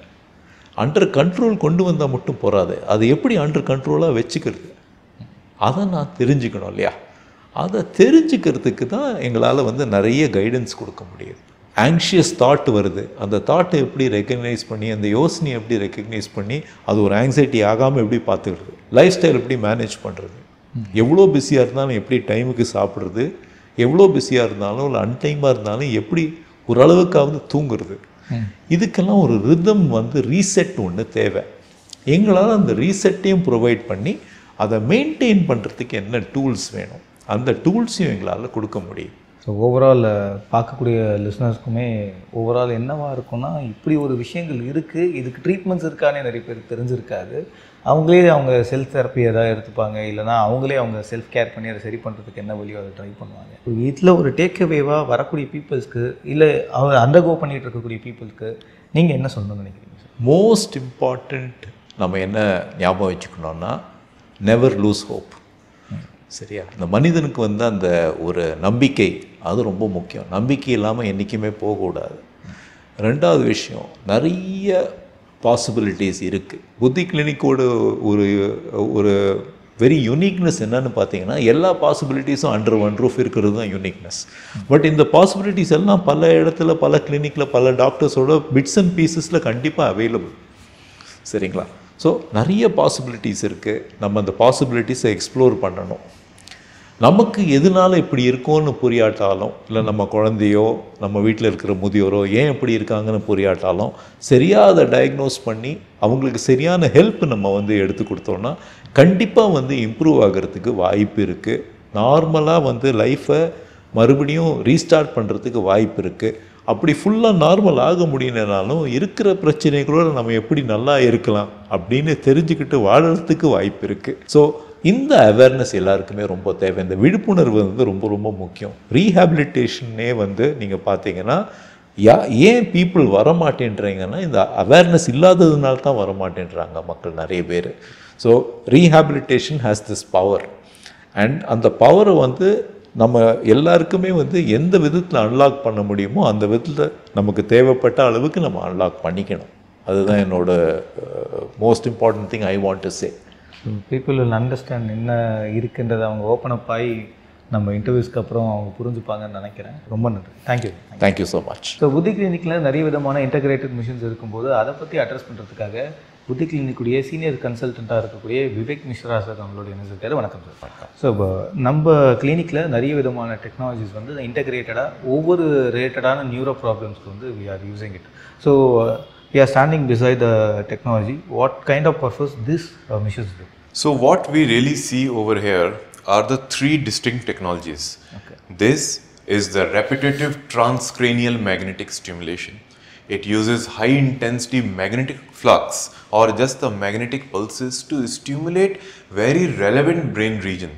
அண்டர் கண்ட்ரோல் கொண்டு வந்தால் மட்டும் போகாது, அதை எப்படி அண்டர் கண்ட்ரோலாக வச்சுக்கிறது, அதை நான் தெரிஞ்சுக்கணும் இல்லையா? அதை தெரிஞ்சுக்கிறதுக்கு தான் எங்களால் வந்து நிறைய கைடன்ஸ் கொடுக்க முடியுது. ஆங்ஷியஸ் தாட் வருது, அந்த தாட்டை எப்படி ரெக்கக்னைஸ் பண்ணி, அந்த யோசனையை எப்படி ரெக்கக்னைஸ் பண்ணி அது ஒரு ஆங்ஸைட்டி ஆகாமல் எப்படி பார்த்துக்கிறது, லைஃப் ஸ்டைல் எப்படி மேனேஜ் பண்ணுறது, எவ்வளோ பிஸியாக இருந்தாலும் எப்படி டைமுக்கு சாப்பிட்றது, எவ்வளோ பிஸியாக இருந்தாலும் இல்லை அன்டைமாக இருந்தாலும் எப்படி ஓரளவுக்காவது தூங்குறது, இதுக்கெல்லாம் ஒரு ரிதம் வந்து ரீசெட் ஒன்று தேவை. எங்களால் அந்த ரீசெட்டையும் ப்ரொவைட் பண்ணி அதை மெயின்டைன் பண்ணுறதுக்கு என்ன டூல்ஸ் வேணும், அந்த டூல்ஸையும் எங்களால் கொடுக்க முடியும். ஸோ ஓவரால் பார்க்கக்கூடிய லிஸ்னர்ஸ்க்குமே ஓவரால் என்னவாக இருக்கும்னா, இப்படி ஒரு விஷயங்கள் இருக்குது, இதுக்கு ட்ரீட்மெண்ட்ஸ் இருக்கானே நிறைய பேருக்கு தெரிஞ்சிருக்காது. அவங்களே அவங்க செல்ஃப் தெரப்பி எதாவது எடுத்துப்பாங்க, இல்லைனா அவங்களே அவங்க செல்ஃப் கேர் பண்ணி அதை சரி பண்ணுறதுக்கு என்ன வழியோ அதை ட்ரை பண்ணுவாங்க. இதில் ஒரு டேக் அவேவாக வரக்கூடிய பீப்புள்ஸ்க்கு, இல்லை அவங்க அண்டர்கோ பண்ணிகிட்டு இருக்கக்கூடிய பீப்புளுக்கு நீங்கள் என்ன சொல்லணும்னு நினைக்கிறீங்க சார்? மோஸ்ட் இம்பார்ட்டண்ட் நம்ம என்ன ஞாபகம் வச்சுக்கணுன்னா, நெவர் லூஸ் ஹோப், சரியா? இந்த மனிதனுக்கு வந்து அந்த ஒரு நம்பிக்கை அது ரொம்ப முக்கியம். நம்பிக்கை இல்லாமல் என்றைக்குமே போகக்கூடாது. ரெண்டாவது விஷயம், நிறைய பாசிபிலிட்டிஸ் இருக்குது. புத்தி கிளினிக்கோட ஒரு ஒரு வெரி யூனிக்னஸ் என்னன்னு பார்த்தீங்கன்னா, எல்லா பாசிபிலிட்டிஸும் அண்டர் ஒன் ரூஃப் இருக்கிறது தான் யூனிக்னஸ். பட் இந்த பாசிபிலிட்டிஸ் எல்லாம் பல இடத்துல, பல கிளினிக்கில், பல டாக்டர்ஸோட பிட்ஸ் அண்ட் பீசஸில் கண்டிப்பாக அவைலபிள், சரிங்களா? ஸோ நிறைய பாசிபிலிட்டிஸ் இருக்குது, நம்ம அந்த பாசிபிலிட்டிஸை எக்ஸ்ப்ளோர் பண்ணணும். நமக்கு எதனால இப்படி இருக்கோன்னு புரியாட்டாலும், இல்லை நம்ம குழந்தையோ நம்ம வீட்டில் இருக்கிற முதியோரோ ஏன் இப்படி இருக்காங்கன்னு புரியாட்டாலும், சரியாக அதை டயக்னோஸ் பண்ணி அவங்களுக்கு சரியான ஹெல்ப் நம்ம வந்து எடுத்து கொடுத்தோன்னா கண்டிப்பாக வந்து இம்ப்ரூவ் ஆகிறதுக்கு வாய்ப்பு இருக்குது. நார்மலாக வந்து லைஃப்பை மறுபடியும் ரீஸ்டார்ட் பண்ணுறதுக்கு வாய்ப்பு இருக்குது. அப்படி ஃபுல்லாக நார்மல் ஆக முடியலனாலும் இருக்கிற பிரச்சனைகளோடு நம்ம எப்படி நல்லா இருக்கலாம் அப்படின்னு தெரிஞ்சுக்கிட்டு வாழறதுக்கு வாய்ப்பு இருக்குது. ஸோ இந்த அவேர்னஸ் எல்லாருக்குமே ரொம்ப தேவை. இந்த விழிப்புணர்வு வந்து ரொம்ப ரொம்ப முக்கியம். ரீஹாபிலிட்டேஷனே வந்து நீங்கள் பார்த்தீங்கன்னா ஏன் பீப்புள் வரமாட்டேன்றீங்கன்னா இந்த அவேர்னஸ் இல்லாததுனால தான் வரமாட்டேன்றாங்க மக்கள் நிறைய பேர். So rehabilitation has this power. And அந்த பவரை வந்து நம்ம எல்லாருக்குமே வந்து எந்த விதத்தில் அன்லாக் பண்ண முடியுமோ அந்த விதத்தில் நமக்கு தேவைப்பட்ட அளவுக்கு நம்ம அன்லாக் பண்ணிக்கணும். அதுதான் என்னோட most important thing I want to say. People will understand என்ன இருக்குன்றதை அவங்க ஓப்பன் அப் ஆகி நம்ம இன்டர்வியூஸ்க்கு அப்புறம் அவங்க புரிஞ்சுப்பாங்கன்னு நினைக்கிறேன். ரொம்ப நன்றி. Thank you so much. ஸோ புத்தி கிளினிக்கில் நிறைய விதமான இன்டகிரேட்டட் மிஷின்ஸ் இருக்கும்போது அதை பற்றி அட்ரஸ் பண்ணுறதுக்காக புத்தி கிளினிக்குடைய சீனியர் கன்சல்டண்ட்டாக இருக்கக்கூடிய விவேக் மிஸ்ரா சார் அவங்களோட இணைஞ்சிருக்காரு. வணக்கம் சார். வணக்கம். ஸோ இப்போ நம்ம கிளினிக்கில் நிறைய விதமான டெக்னாலஜிஸ் வந்து இன்டகிரேட்டடாக ஒவ்வொரு ரிலேட்டடான நியூரோ ப்ராப்ளம்ஸ்க்கு வந்து we are using it. So we are standing beside the technology. What kind of purpose this machines do? So what we really see over here are the three distinct technologies. Okay. This is the repetitive transcranial magnetic stimulation. It uses high intensity magnetic flux or just the magnetic pulses to stimulate very relevant brain region.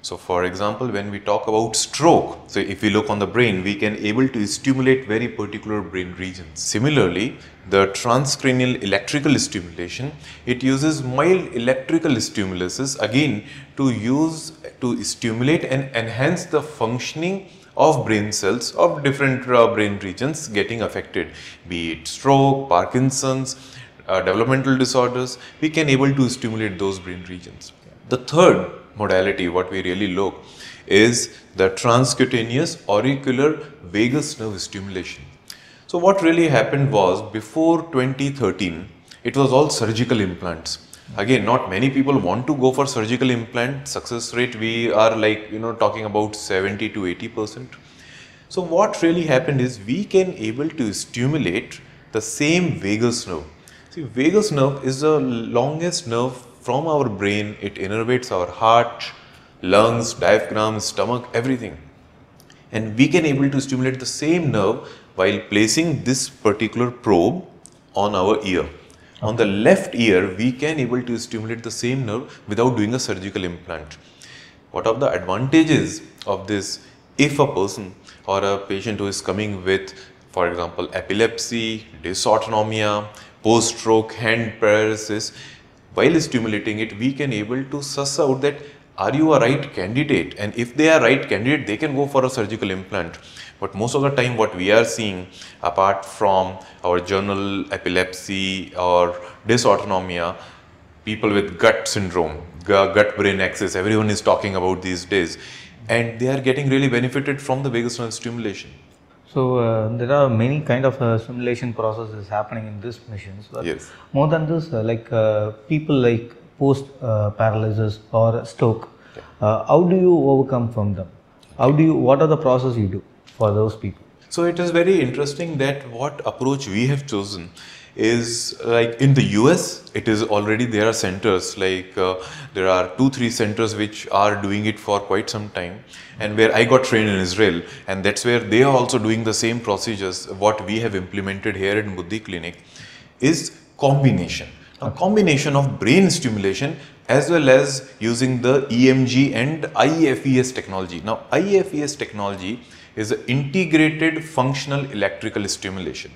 So for example, when we talk about stroke, so if we look on the brain, we can able to stimulate very particular brain regions. Similarly, the transcranial electrical stimulation, it uses mild electrical stimuluses again to stimulate and enhance the functioning of brain cells of different brain regions getting affected, be it stroke, Parkinson's, developmental disorders. We can able to stimulate those brain regions. The third modality, what we really look, is the transcutaneous auricular vagus nerve stimulation. So what really happened was, before 2013, it was all surgical implants. Again, not many people want to go for surgical implant. Success rate, we are like, talking about 70 to 80%. So what really happened is, we can able to stimulate the same vagus nerve. See, vagus nerve is the longest nerve from our brain. It innervates our heart, lungs, diaphragm, stomach, everything. And we can able to stimulate the same nerve while placing this particular probe on our ear. Okay. On the left ear, we can able to stimulate the same nerve without doing a surgical implant. What are the advantages of this? If a person or a patient who is coming with, for example, epilepsy, dysautonomia, post-stroke, hand paralysis, while stimulating it, we can able to suss out that are you a right candidate, and if they are right candidate, they can go for a surgical implant. But most of the time what we are seeing, apart from our general epilepsy or dysautonomia, people with gut syndrome, gut brain axis, everyone is talking about these days, and they are getting really benefited from the vagus nerve stimulation. So there are many kind of stimulation processes happening in these machines. Yes. More than this, people like post paralysis or stroke, how do you overcome from them? What are the process you do for those people? So it is very interesting that what approach we have chosen is, like in the US, it is already, there are centers like there are 2-3 centers which are doing it for quite some time, and where I got trained in Israel, and that's where they are also doing the same procedures. What we have implemented here in Buddhi Clinic is combination. A combination of brain stimulation as well as using the EMG and IFES technology. Now IFES technology is an integrated functional electrical stimulation.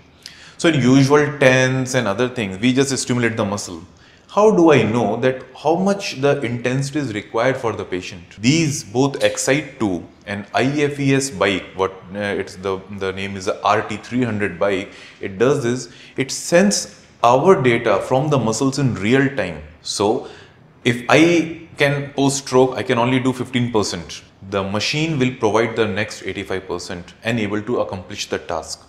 So in usual TENS and other things, we just stimulate the muscle. How do I know that how much the intensity is required for the patient? These both Excite2 and IFES bike, what it's the name is the RT300 bike. It does is, it sends our data from the muscles in real time. So if I can post stroke, I can only do 15%. The machine will provide the next 85% and able to accomplish the task.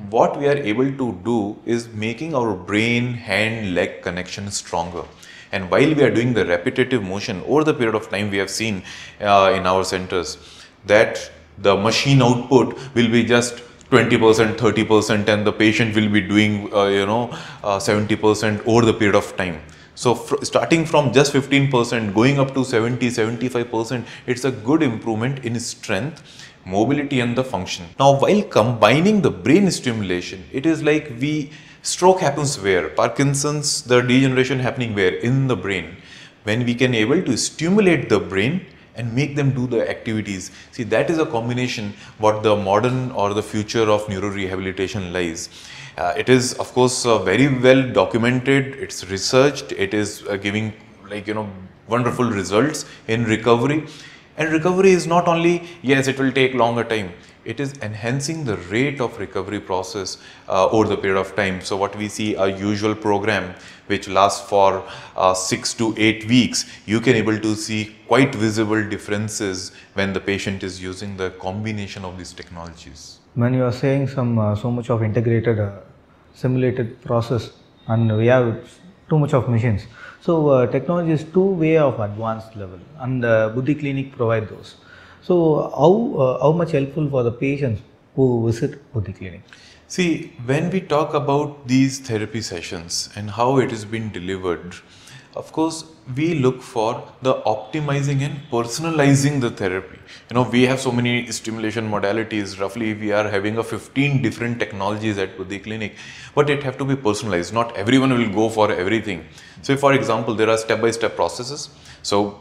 What we are able to do is making our brain, hand, leg connection stronger. And while we are doing the repetitive motion over the period of time, we have seen in our centers that the machine output will be just 20%, 30%, and the patient will be doing 70% over the period of time. So starting from just 15%, going up to 70, 75%, it's a good improvement in strength, mobility and the function. Now, while combining the brain stimulation, it is like stroke happens where? Parkinson's, the degeneration happening where? In the brain. When we can able to stimulate the brain and make them do the activities. See, that is a combination what the modern or the future of neurorehabilitation lies. It is, of course, very well documented, it's researched, it is giving wonderful results in recovery. And recovery is not only, yes, it will take longer time, it is enhancing the rate of recovery process over the period of time. So what we see, a usual program which lasts for 6 to 8 weeks, you can able to see quite visible differences when the patient is using the combination of these technologies. When you are saying so much of integrated simulated process, and we have too much of machines, so technology is too way of advanced level, and Buddhi Clinic provide those. So how much helpful for the patients who visit Buddhi Clinic? See, when we talk about these therapy sessions and how it is being delivered, of course, we look for the optimizing and personalizing the therapy. We have so many stimulation modalities. Roughly, we are having 15 different technologies at Buddhi Clinic, but it have to be personalized. Not everyone will go for everything. So, for example, there are step-by-step processes. So,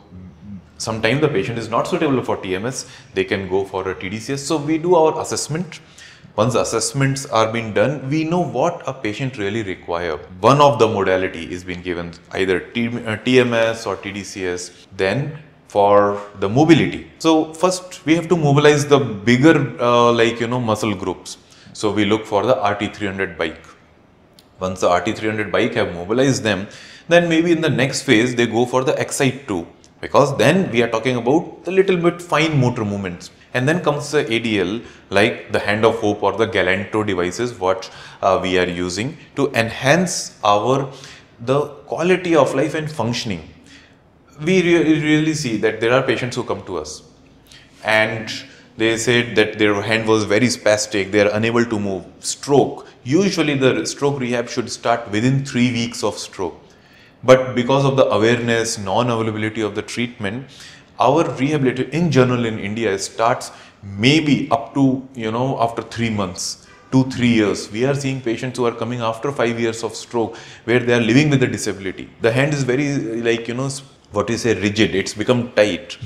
sometimes the patient is not suitable for TMS, they can go for a TDCS. So, we do our assessment. Once assessments are being done, we know what a patient really requires. One of the modality is being given, either TMS or TDCS. Then for the mobility. So first we have to mobilize the bigger muscle groups. So we look for the RT300 bike. Once the RT300 bike have mobilized them, then maybe in the next phase they go for the Excite 2. Because then we are talking about the little bit fine motor movements. And then comes the ADL, like the Hand of Hope or the Galanto devices, what we are using to enhance the quality of life and functioning. We really see that there are patients who come to us and they said that their hand was very spastic, they are unable to move. Stroke. Usually the stroke rehab should start within 3 weeks of stroke. But because of the awareness, non-availability of the treatment, our rehabilitation in general in India starts maybe up to, after 3 months, 2-3 years. We are seeing patients who are coming after 5 years of stroke where they are living with a disability. The hand is very rigid, it's become tight.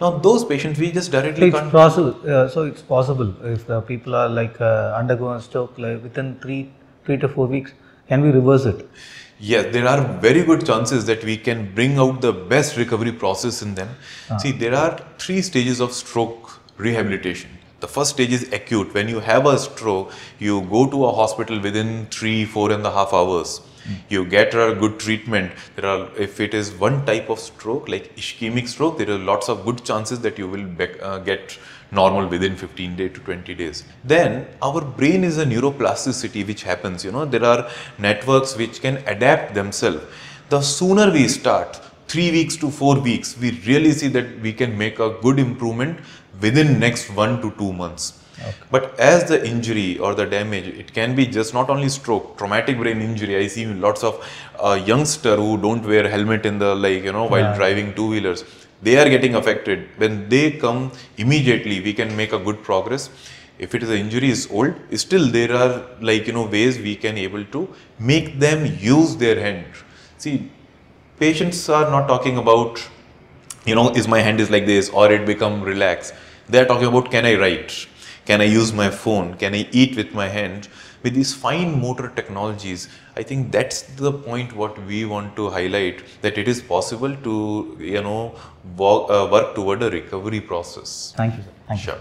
Now those patients we just directly can't. So it's possible if the people are undergoing stroke within 3 to 4 weeks, can we reverse it? Yes, there are very good chances that we can bring out the best recovery process in them. See, there are 3 stages of stroke rehabilitation. The first stage is acute. When you have a stroke, you go to a hospital within 4.5 hours. You get a good treatment. If it is one type of stroke, like ischemic stroke, there are lots of good chances that you will get normal within 15 days to 20 days. Then our brain is a neuroplasticity which happens, there are networks which can adapt themselves. The sooner we start, 3 weeks to 4 weeks, we really see that we can make a good improvement within next 1 to 2 months. Okay. But as the injury or the damage, it can be just not only stroke, traumatic brain injury. I see lots of youngsters who don't wear helmet in the while driving 2-wheelers. They are getting affected. When they come immediately, we can make a good progress. If it is an injury is old, still there are ways we can able to make them use their hand. See, patients are not talking about is my hand is like this or it become relaxed. They are talking about, can I write? Can I use my phone? Can I eat with my hand? With these fine motor technologies, I think that's the point what we want to highlight, that it is possible to work toward a recovery process. Thank you, sir. Thank you. Sure.